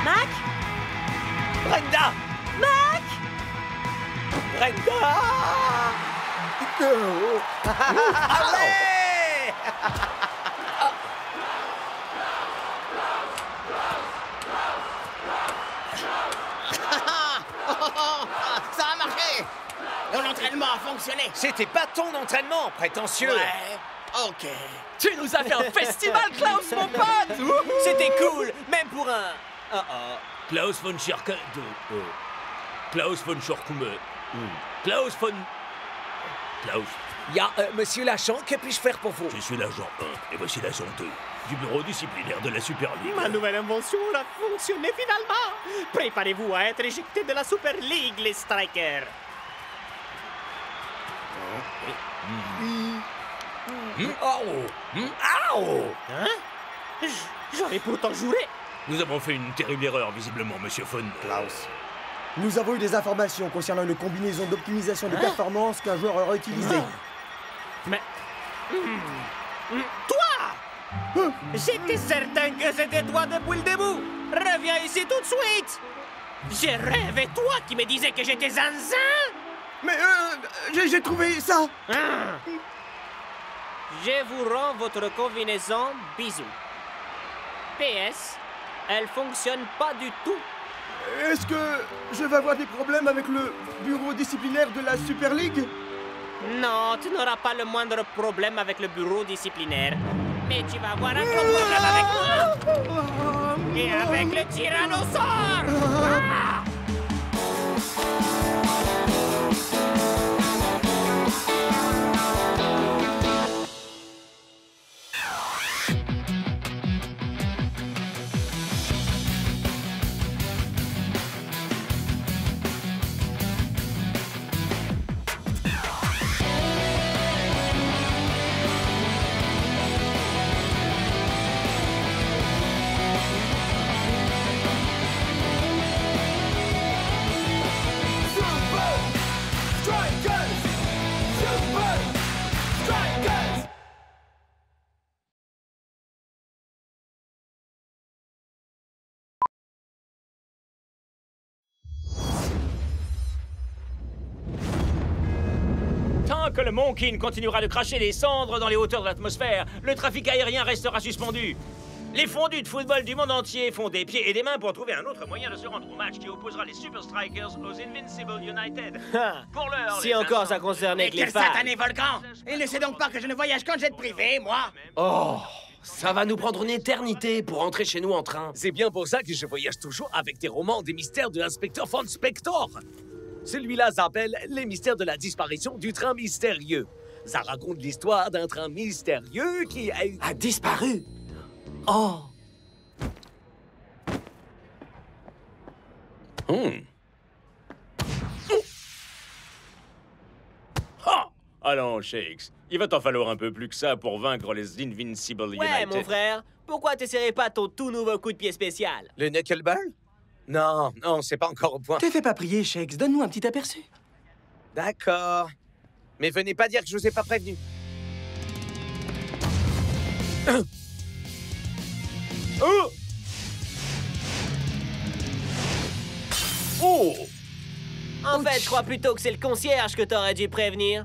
Mac? Brenda! Mac? Brenda! Allez! Ça a marché! Ton entraînement a fonctionné! C'était pas ton entraînement, prétentieux! Ouais, ok. Tu nous as fait un festival, Klaus, mon pote! C'était cool, même pour un... Klaus von Schirke... Klaus von Schorkume... Klaus von... Klaus. Ya, monsieur l'agent, que puis-je faire pour vous? Je suis l'agent 1 et voici l'agent 2 du bureau disciplinaire de la Super League. Ma nouvelle invention a fonctionné finalement. Préparez-vous à être éjectés de la Super League, les Strikers. Hein? J'aurais pourtant juré. Nous avons fait une terrible erreur, visiblement, monsieur von... Klaus. Nous avons eu des informations concernant une combinaison d'optimisation de performance qu'un joueur aurait utilisée. Mais... Toi! J'étais certain que c'était toi depuis le début. Reviens ici tout de suite. J'ai rêvé toi qui me disais que j'étais zinzin. Mais j'ai trouvé ça. Je vous rends votre combinaison. Bisous. PS, elle fonctionne pas du tout. Est-ce que je vais avoir des problèmes avec le bureau disciplinaire de la Super League? Non, tu n'auras pas le moindre problème avec le bureau disciplinaire. Mais tu vas avoir un gros problème avec moi. Et avec le tyrannosaure. Tant que le Monkin continuera de cracher des cendres dans les hauteurs de l'atmosphère, le trafic aérien restera suspendu. Les fondus de football du monde entier font des pieds et des mains pour trouver un autre moyen de se rendre au match qui opposera les Super Strikers aux Invincible United. Pour l'heure, Si encore ça concernait que les Quel fans. satané volcan! Il ne sait donc pas que je ne voyage qu'en jet privé, moi! Oh, ça va nous prendre une éternité pour rentrer chez nous en train. C'est bien pour ça que je voyage toujours avec des romans des mystères de l'inspecteur von Spector. Celui-là s'appelle Les mystères de la disparition du train mystérieux. Ça raconte l'histoire d'un train mystérieux qui a disparu. Oh. Allons, Shakes, il va t'en falloir un peu plus que ça pour vaincre les Invincible United. Ouais, mon frère, pourquoi t'essaierais pas ton tout nouveau coup de pied spécial? Le knuckleball? Non, non, c'est pas encore au point. Te fais pas prier, Shakes, donne-nous un petit aperçu. D'accord. Mais venez pas dire que je vous ai pas prévenu. Oh! Oh! En fait, je crois plutôt que c'est le concierge que t'aurais dû prévenir.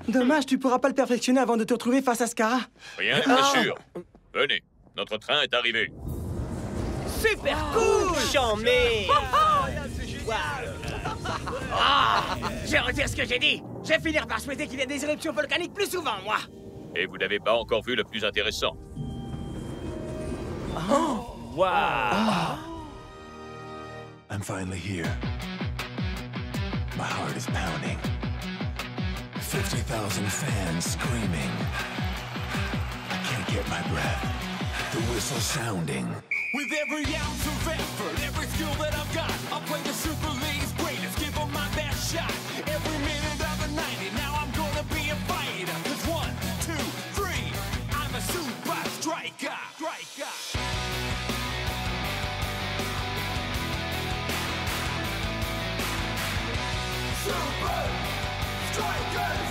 Dommage, tu pourras pas le perfectionner avant de te retrouver face à Scara. Rien n'est pas sûr. Venez, notre train est arrivé. Super cool! Chambé! Je retire ce que j'ai dit. Je vais finir par souhaiter qu'il y ait des éruptions volcaniques plus souvent, moi. Et vous n'avez pas encore vu le plus intéressant. Oh! Wow! I'm finally here. My heart is pounding. 50,000 fans screaming. I can't get my breath. The whistle sounding. With every ounce of effort, every skill that I've got, I'll play the Super League's greatest, give them my best shot. Every minute of the 90, now I'm gonna be a fighter. 'Cause 1, 2, 3, I'm a super striker. Super Strikers!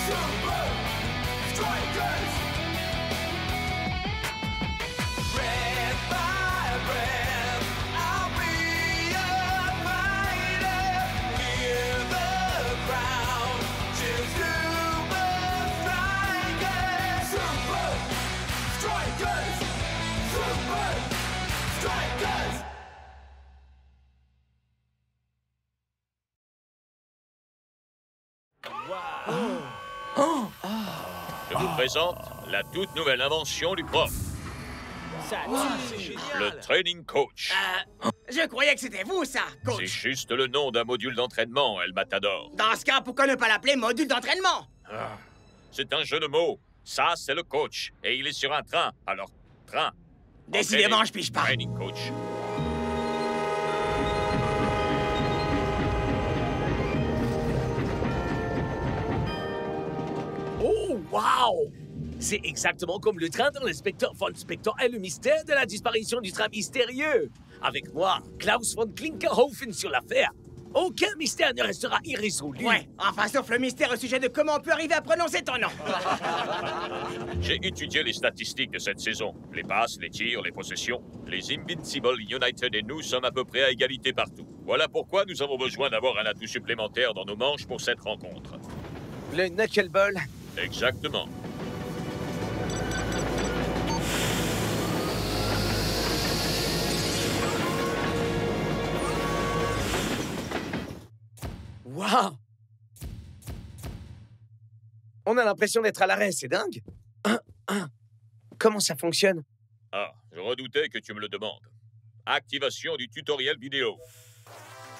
Super Strikers! Breath by breath, I'll be a fighter. Hear the crowd, cheer Super Strikers! Super Strikers! Super Strikers! Je vous présente la toute nouvelle invention du prof. Le Training Coach. Je croyais que c'était vous, ça, C'est coach. juste le nom d'un module d'entraînement, El Matador. Dans ce cas, pourquoi ne pas l'appeler module d'entraînement? C'est un jeu de mots. Ça, c'est le coach. Et il est sur un train. Alors, train. Décidément, Entraîné. je pige pas. Training Coach. Oh, wow! C'est exactement comme le train dans l'inspecteur von Spector et le mystère de la disparition du train mystérieux. Avec moi, Klaus von Klinkerhofen sur l'affaire. Aucun mystère ne restera irrésolu. Ouais, enfin, sauf le mystère au sujet de comment on peut arriver à prononcer ton nom. J'ai étudié les statistiques de cette saison. Les passes, les tirs, les possessions. Les Invincible United et nous sommes à peu près à égalité partout. Voilà pourquoi nous avons besoin d'avoir un atout supplémentaire dans nos manches pour cette rencontre. Le knuckleball. Exactement. Wow! On a l'impression d'être à l'arrêt, c'est dingue. Comment ça fonctionne? Ah, je redoutais que tu me le demandes. Activation du tutoriel vidéo.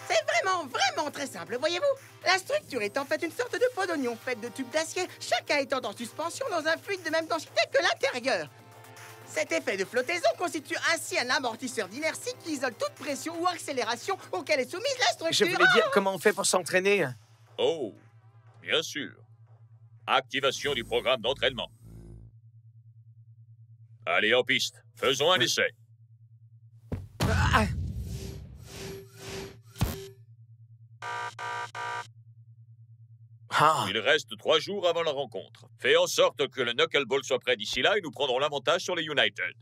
C'est vraiment très simple, voyez-vous. La structure est en fait une sorte de pot d'oignon faite de tubes d'acier, chacun étant en suspension dans un fluide de même densité que l'intérieur. Cet effet de flottaison constitue ainsi un amortisseur d'inertie qui isole toute pression ou accélération auquel est soumise la structure. Je voulais dire comment on fait pour s'entraîner. Oh, bien sûr. Activation du programme d'entraînement. Allez, en piste. Faisons un essai. Il reste 3 jours avant la rencontre. Fais en sorte que le knuckleball soit prêt d'ici là et nous prendrons l'avantage sur les United.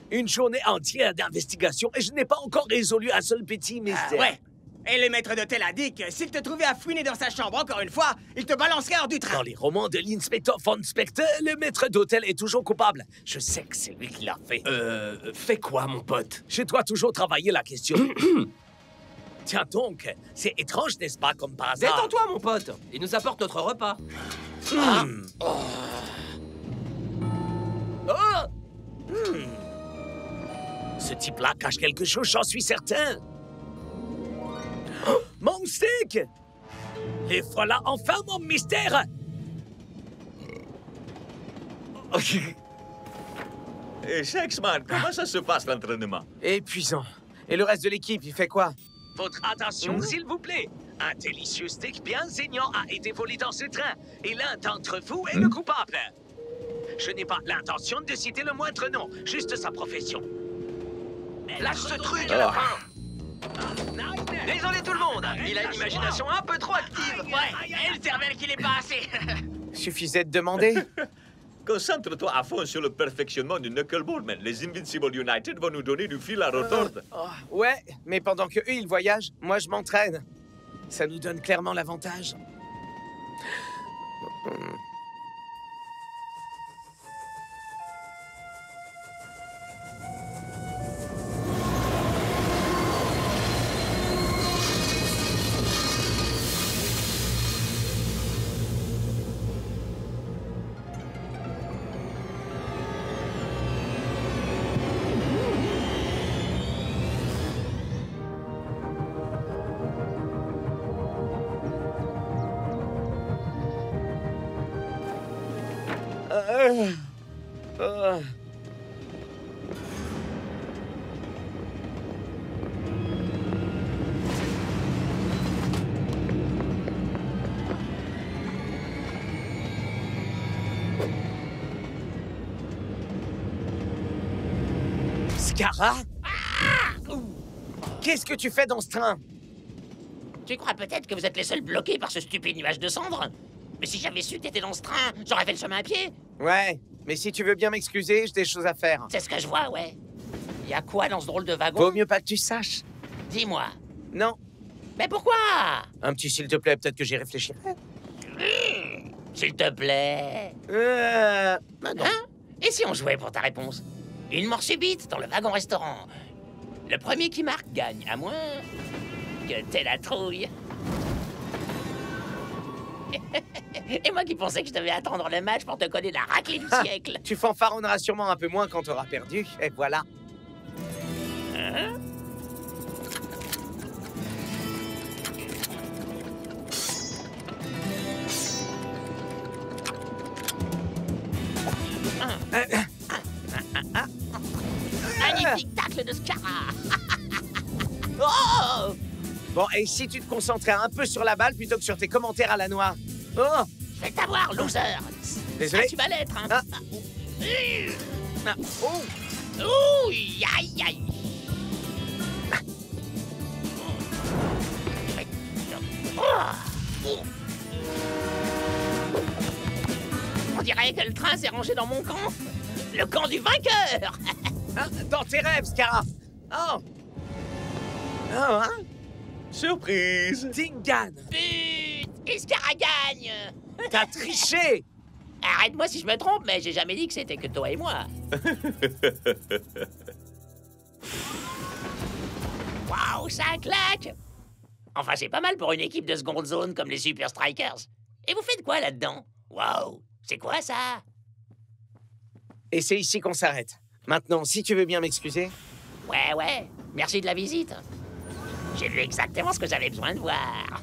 Une journée entière d'investigation et je n'ai pas encore résolu un seul petit mystère. Ouais. Et le maître d'hôtel a dit que s'il te trouvait à fouiner dans sa chambre encore une fois, il te balancerait hors du train. Dans les romans de l'inspecteur von Spector, le maître d'hôtel est toujours coupable. Je sais que c'est lui qui l'a fait. Fais quoi, mon pote? Je dois toujours travailler la question. Tiens donc, c'est étrange, n'est-ce pas, comme par hasard? Détends-toi, mon pote. Il nous apporte notre repas. Ce type-là cache quelque chose, j'en suis certain. Mon stick! Et voilà enfin mon mystère! Et Shakesman, comment ça se passe l'entraînement? Épuisant. Et le reste de l'équipe, il fait quoi? Votre attention, s'il vous plaît. Un délicieux steak bien saignant a été volé dans ce train. Et l'un d'entre vous est le coupable. Je n'ai pas l'intention de citer le moindre nom, juste sa profession. Lâche ce truc à la fin. Désolé tout le monde, il a une imagination un peu trop active. Ouais, et le cervelle qu'il est pas assez. Suffisait de demander. Concentre-toi à fond sur le perfectionnement du knuckleball, man. Les Invincible United vont nous donner du fil à retordre. Ouais, mais pendant que eux ils voyagent, moi je m'entraîne. Ça nous donne clairement l'avantage. Scarra? Qu'est-ce que tu fais dans ce train? Tu crois peut-être que vous êtes les seuls bloqués par ce stupide nuage de cendres? Mais si j'avais su que t'étais dans ce train, j'aurais fait le chemin à pied. Ouais, mais si tu veux bien m'excuser, j'ai des choses à faire. C'est ce que je vois, ouais. Y a quoi dans ce drôle de wagon? Vaut mieux pas que tu saches. Dis-moi. Non. Mais pourquoi? Un petit s'il te plaît, peut-être que j'y réfléchirai. S'il te plaît. Bah non. Hein? Et si on jouait pour ta réponse? Une mort subite dans le wagon-restaurant. Le premier qui marque gagne, à moins que t'aies la trouille. Et moi qui pensais que je devais attendre le match pour te coller la raclée du siècle. Tu fanfaronneras sûrement un peu moins quand t'auras perdu, et voilà. Hein? Magnifique tacle de Scarra. Oh! Bon, et si tu te concentrais un peu sur la balle plutôt que sur tes commentaires à la noix? Oh! Je vais t'avoir, loser. Désolé. Ah, tu vas l'être, hein. Oh! Ouh, aïe, aïe. On dirait que le train s'est rangé dans mon camp. Le camp du vainqueur. Dans tes rêves, Scarra. Oh! Oh, hein? Surprise! Dingan! But! Et Scarra gagne. T'as triché! Arrête-moi si je me trompe, mais j'ai jamais dit que c'était que toi et moi. Waouh, ça claque! Enfin, c'est pas mal pour une équipe de seconde zone comme les Super Strikers. Et vous faites quoi là-dedans? Waouh, c'est quoi ça? Et c'est ici qu'on s'arrête. Maintenant, si tu veux bien m'excuser. Ouais, merci de la visite. J'ai vu exactement ce que j'avais besoin de voir.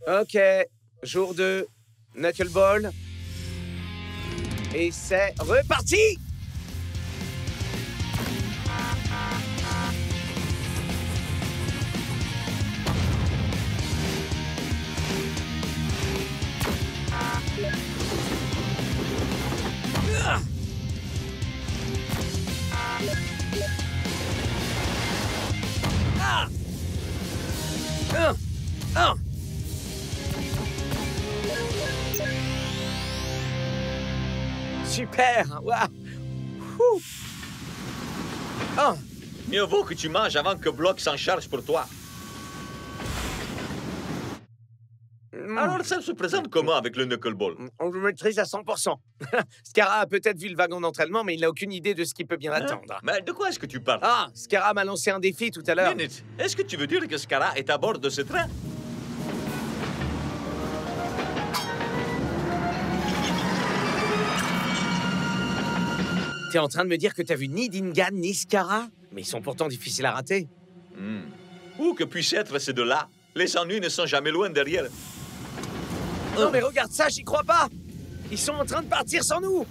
Ok, jour 2, knuckleball. Et c'est reparti! Super! Waouh! Oh! Mieux vaut que tu manges avant que Block s'en charge pour toi. Alors ça se présente comment avec le knuckleball? On le maîtrise à 100%. Scarra a peut-être vu le wagon d'entraînement, mais il n'a aucune idée de ce qui peut bien attendre. Mais de quoi est-ce que tu parles? Ah, Scarra m'a lancé un défi tout à l'heure. Minute, est-ce que tu veux dire que Scarra est à bord de ce train? T'es en train de me dire que t'as vu ni Dingan ni Scarra? Mais ils sont pourtant difficiles à rater. Où que puissent être ces deux-là, les ennuis ne sont jamais loin derrière. Non mais regarde ça, j'y crois pas. Ils sont en train de partir sans nous.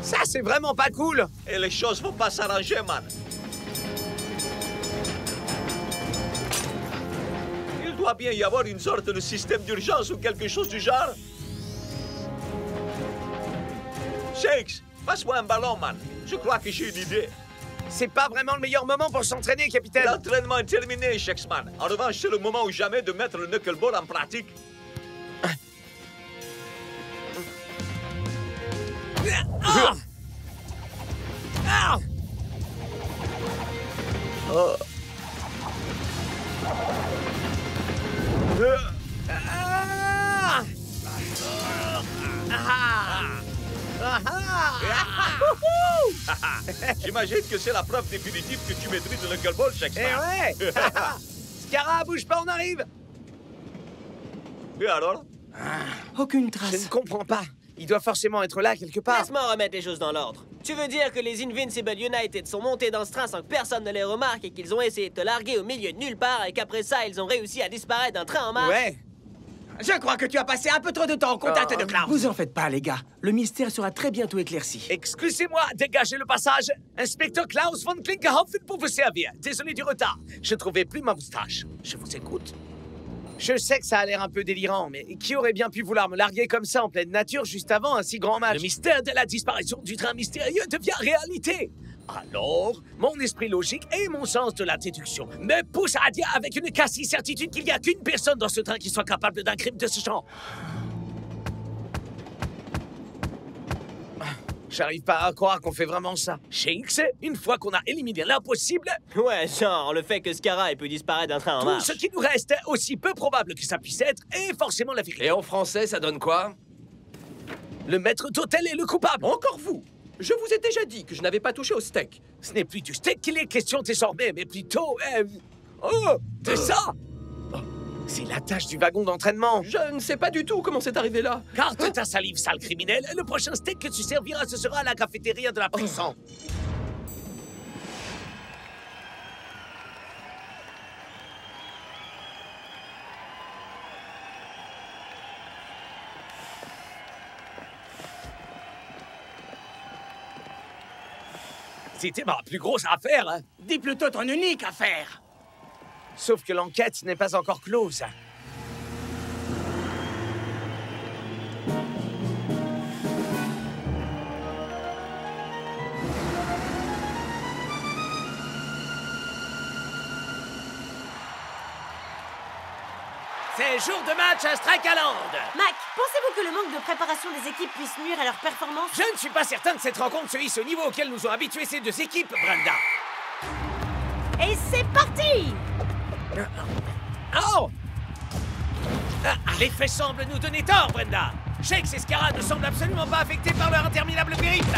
Ça, c'est vraiment pas cool. Et les choses vont pas s'arranger, man. Il doit bien y avoir une sorte de système d'urgence ou quelque chose du genre. Shakes, passe-moi un ballon, man. Je crois que j'ai une idée. C'est pas vraiment le meilleur moment pour s'entraîner, capitaine. L'entraînement est terminé, Shakesman. En revanche, c'est le moment ou jamais de mettre le knuckleball en pratique. Ah! Ah! Oh. Ah! J'imagine que c'est la preuve définitive que tu maîtrises le knuckleball, Shakesman. Eh ouais! Scara, bouge pas, on arrive! Et alors? Aucune trace. Je ne comprends pas. Il doit forcément être là quelque part. Laisse-moi remettre les choses dans l'ordre. Tu veux dire que les Invincible United sont montés dans ce train sans que personne ne les remarque et qu'ils ont essayé de te larguer au milieu de nulle part et qu'après ça, ils ont réussi à disparaître d'un train en marche? Ouais. Je crois que tu as passé un peu trop de temps au contact de Klaus. Vous en faites pas, les gars. Le mystère sera très bientôt éclairci. Excusez-moi, dégagez le passage. Inspecteur Klaus von Klinkerhoffen pour vous servir. Désolé du retard. Je trouvais plus ma moustache. Je vous écoute. Je sais que ça a l'air un peu délirant, mais qui aurait bien pu vouloir me larguer comme ça en pleine nature juste avant un si grand match? Le mystère de la disparition du train mystérieux devient réalité. Alors, mon esprit logique et mon sens de la déduction me poussent à dire avec une quasi-certitude qu'il n'y a qu'une personne dans ce train qui soit capable d'un crime de ce genre. J'arrive pas à croire qu'on fait vraiment ça. Chez X, une fois qu'on a éliminé l'impossible... Ouais, genre le fait que Scara ait pu disparaître d'un train en marche. Tout ce qui nous reste, aussi peu probable que ça puisse être, est forcément la vérité. Et en français, ça donne quoi? Le maître d'hôtel est le coupable. Encore vous? Je vous ai déjà dit que je n'avais pas touché au steak. Ce n'est plus du steak qu'il est question désormais, mais plutôt... Oh, de ça! C'est la tâche du wagon d'entraînement. Je ne sais pas du tout comment c'est arrivé là. Garde ta salive, sale criminel. Le prochain steak que tu serviras, ce sera à la cafétéria de la prison. C'était ma plus grosse affaire, hein. Dis plutôt ton unique affaire. Sauf que l'enquête n'est pas encore close. C'est jour de match à Strikeland. Mac, pensez-vous que le manque de préparation des équipes puisse nuire à leur performance? Je ne suis pas certain que cette rencontre se hisse au niveau auquel nous ont habitués ces deux équipes, Brenda. Et c'est parti! Oh! Les faits semblent nous donner tort, Brenda. Shakes et Scara ne semblent absolument pas affectés par leur interminable périple.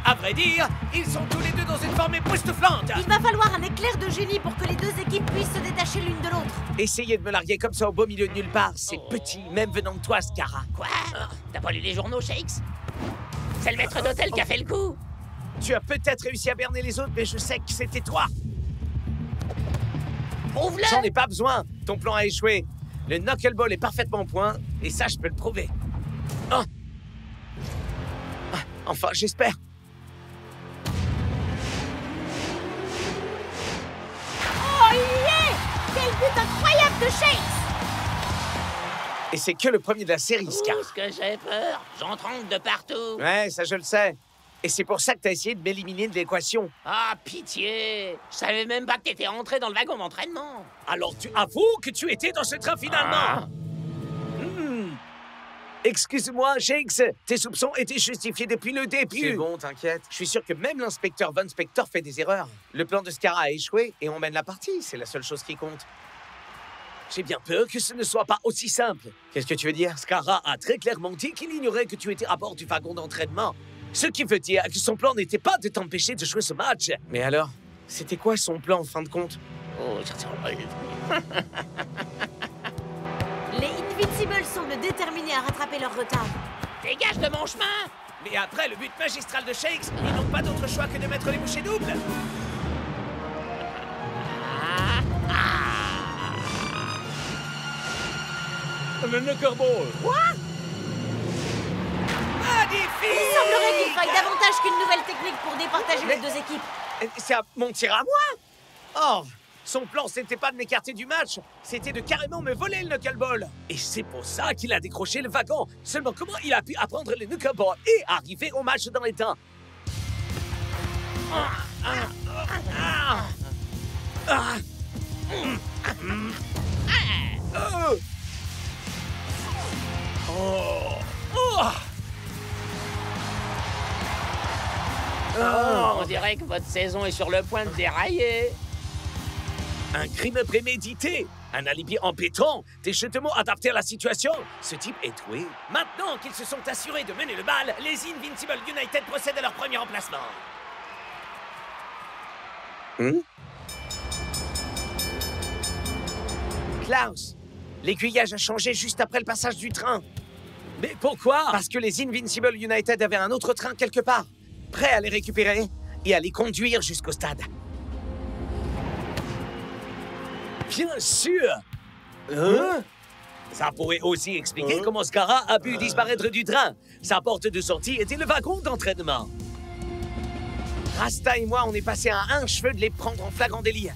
À vrai dire, ils sont tous les deux dans une forme époustouflante. Il va falloir un éclair de génie pour que les deux équipes puissent se détacher l'une de l'autre. Essayez de me larguer comme ça au beau milieu de nulle part, c'est petit, même venant de toi, Scara. Quoi? T'as pas lu les journaux, Shakes? C'est le maître d'hôtel qui a fait le coup. Tu as peut-être réussi à berner les autres, mais je sais que c'était toi. Prouve-le! J'en ai pas besoin. Ton plan a échoué. Le knuckleball est parfaitement au point, et ça, je peux le prouver. Oh. Enfin, j'espère. Oh yeah! Quel but incroyable de Shakes! Et c'est que le premier de la série, Scar. Ouh, ce que j'ai peur. J'en tremble de partout. Ouais, ça je le sais. Et c'est pour ça que t'as essayé de m'éliminer de l'équation. Ah, pitié. Je savais même pas que t'étais rentré dans le wagon d'entraînement. Alors tu avoues que tu étais dans ce train finalement. Excuse-moi, Shakes, tes soupçons étaient justifiés depuis le début. C'est bon, t'inquiète. Je suis sûr que même l'inspecteur Von Spector fait des erreurs. Le plan de Scara a échoué et on mène la partie, c'est la seule chose qui compte. J'ai bien peur que ce ne soit pas aussi simple. Qu'est-ce que tu veux dire? Scara a très clairement dit qu'il ignorait que tu étais à bord du wagon d'entraînement. Ce qui veut dire que son plan n'était pas de t'empêcher de jouer ce match. Mais alors, c'était quoi son plan en fin de compte? Oh, ça sent Les Invincibles semblent déterminés à rattraper leur retard. Dégage de mon chemin! Mais après le but magistral de Shakes, ils n'ont pas d'autre choix que de mettre les bouchées doubles. Le knuckleball. Quoi? Magnifique! Il semblerait qu'il faille davantage qu'une nouvelle technique pour départager les deux équipes. C'est mon tir à moi? Oh! Son plan, c'était pas de m'écarter du match, c'était de carrément me voler le knuckleball. Et c'est pour ça qu'il a décroché le wagon. Seulement comment il a pu apprendre le knuckleball et arriver au match dans les temps? On dirait que votre saison est sur le point de dérailler. Un crime prémédité, un alibi en béton, des jetements adaptés à la situation. Ce type est doué. Maintenant qu'ils se sont assurés de mener le bal, les Invincible United procèdent à leur premier emplacement. Klaus, l'aiguillage a changé juste après le passage du train. Mais pourquoi? Parce que les Invincible United avaient un autre train quelque part, prêt à les récupérer et à les conduire jusqu'au stade. Bien sûr! Ça pourrait aussi expliquer comment Scarra a pu disparaître du train. Sa porte de sortie était le wagon d'entraînement. Rasta et moi, on est passé à un cheveu de les prendre en flagrant délit.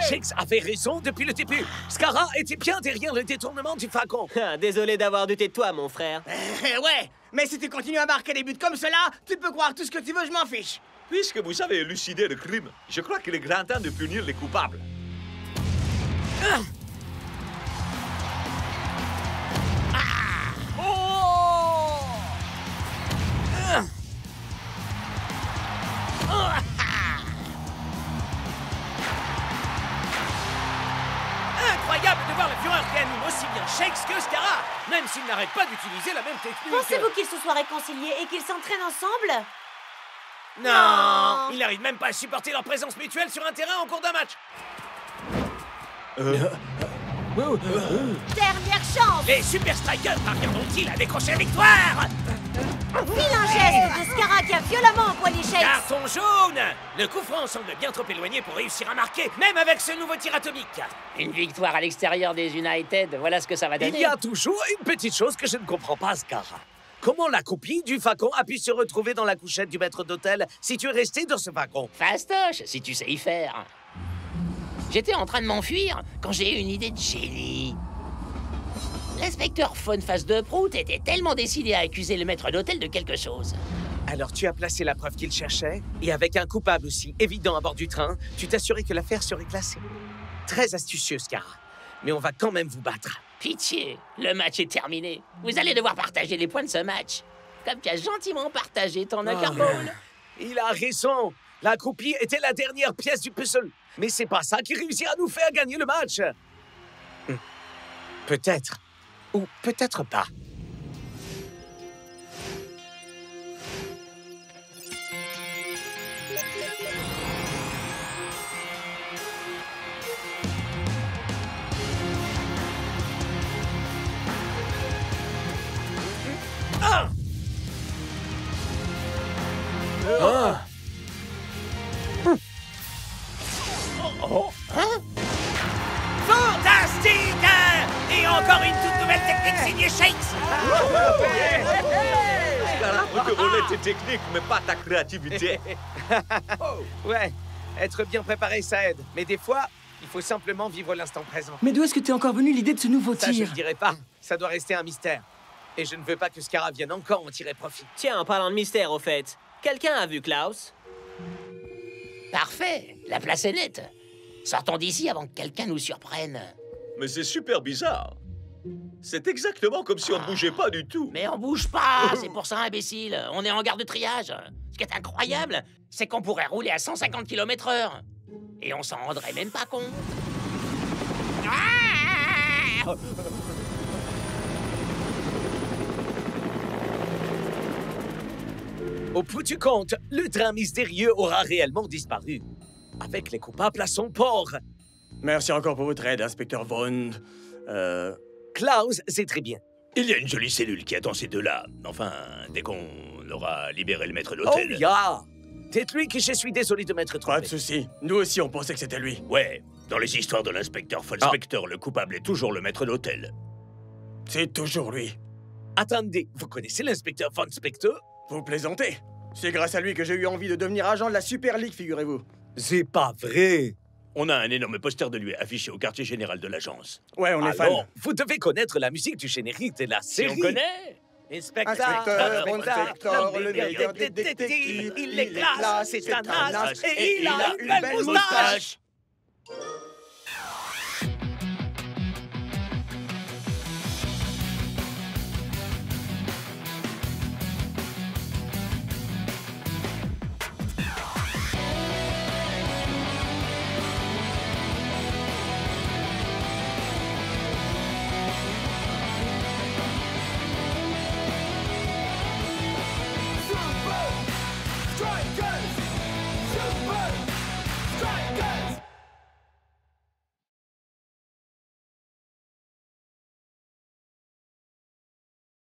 Shakes avait raison depuis le début. Scarra était bien derrière le détournement du wagon. Désolé d'avoir douté de toi, mon frère. Ouais, mais si tu continues à marquer des buts comme cela, tu peux croire tout ce que tu veux, je m'en fiche. Puisque vous avez élucidé le crime, je crois qu'il est grand temps de punir les coupables. Incroyable de voir le Führer qui anime aussi bien Shakes que Scarra, même s'il n'arrête pas d'utiliser la même technique. Pensez-vous qu'ils se soient réconciliés et qu'ils s'entraînent ensemble? Non! Il n'arrive même pas à supporter leur présence mutuelle sur un terrain en cours d'un match. Dernière chance! Les Super Strikers parviendront-ils à décrocher la victoire? Vilain geste de Scarra qui a violemment empoigné Shakes. Carton jaune! Le coup franc semble bien trop éloigné pour réussir à marquer, même avec ce nouveau tir atomique. Une victoire à l'extérieur des United, voilà ce que ça va donner. Il y a toujours une petite chose que je ne comprends pas, Scarra. Comment la copie du wagon a pu se retrouver dans la couchette du maître d'hôtel si tu es resté dans ce wagon? Fastoche, si tu sais y faire. J'étais en train de m'enfuir quand j'ai eu une idée de génie. L'inspecteur Von Face de Prout était tellement décidé à accuser le maître d'hôtel de quelque chose. Alors tu as placé la preuve qu'il cherchait, et avec un coupable aussi évident à bord du train, tu t'assurais que l'affaire serait classée. Très astucieux, Scarra. Mais on va quand même vous battre. Pitié, le match est terminé. Vous allez devoir partager les points de ce match. Comme tu as gentiment partagé ton knuckleball. Il a raison. La copie était la dernière pièce du puzzle. Mais c'est pas ça qui réussit à nous faire gagner le match. Peut-être. Ou peut-être pas. Fantastique! Et encore une toute nouvelle technique signée Shakes! Scarra, on te volait tes techniques, mais pas ta créativité. Ouais, être bien préparé, ça aide. Mais des fois, il faut simplement vivre l'instant présent. Mais d'où est-ce que t'es encore venu l'idée de ce nouveau Ça, je tir? ne dirai pas. Ça doit rester un mystère. Et je ne veux pas que Scarra vienne encore en tirer profit. Tiens, en parlant de mystère, au fait, quelqu'un a vu Klaus? Parfait, la place est nette. Sortons d'ici avant que quelqu'un nous surprenne. Mais c'est super bizarre. C'est exactement comme si on ne bougeait pas du tout. Mais on bouge pas, c'est pour ça, imbécile. On est en gare de triage. Ce qui est incroyable, c'est qu'on pourrait rouler à 150 km/h. Et on s'en rendrait même pas compte. Ah! Au bout du compte, le train mystérieux aura réellement disparu. Avec les coupables à son port. Merci encore pour votre aide, inspecteur Vaughn. Klaus, c'est très bien. Il y a une jolie cellule qui attend ces deux-là. Enfin, dès qu'on aura libéré le maître Oh, d'hôtel. ya! Dites-lui que je suis désolé de m'être trompé. Pas de souci. Nous aussi, on pensait que c'était lui. Ouais, dans les histoires de l'inspecteur Von Spector, le coupable est toujours le maître d'hôtel. C'est toujours lui. Attendez, vous connaissez l'inspecteur Von Spector? Vous plaisantez? C'est grâce à lui que j'ai eu envie de devenir agent de la Super League, figurez-vous. C'est pas vrai. On a un énorme poster de lui affiché au quartier général de l'agence. Ouais, on est fan. Alors, vous devez connaître la musique du générique de la série. Si on connaît. Inspecteur Von Spector, le meilleur détective. Il est classe, c'est un as, et il a une belle moustache.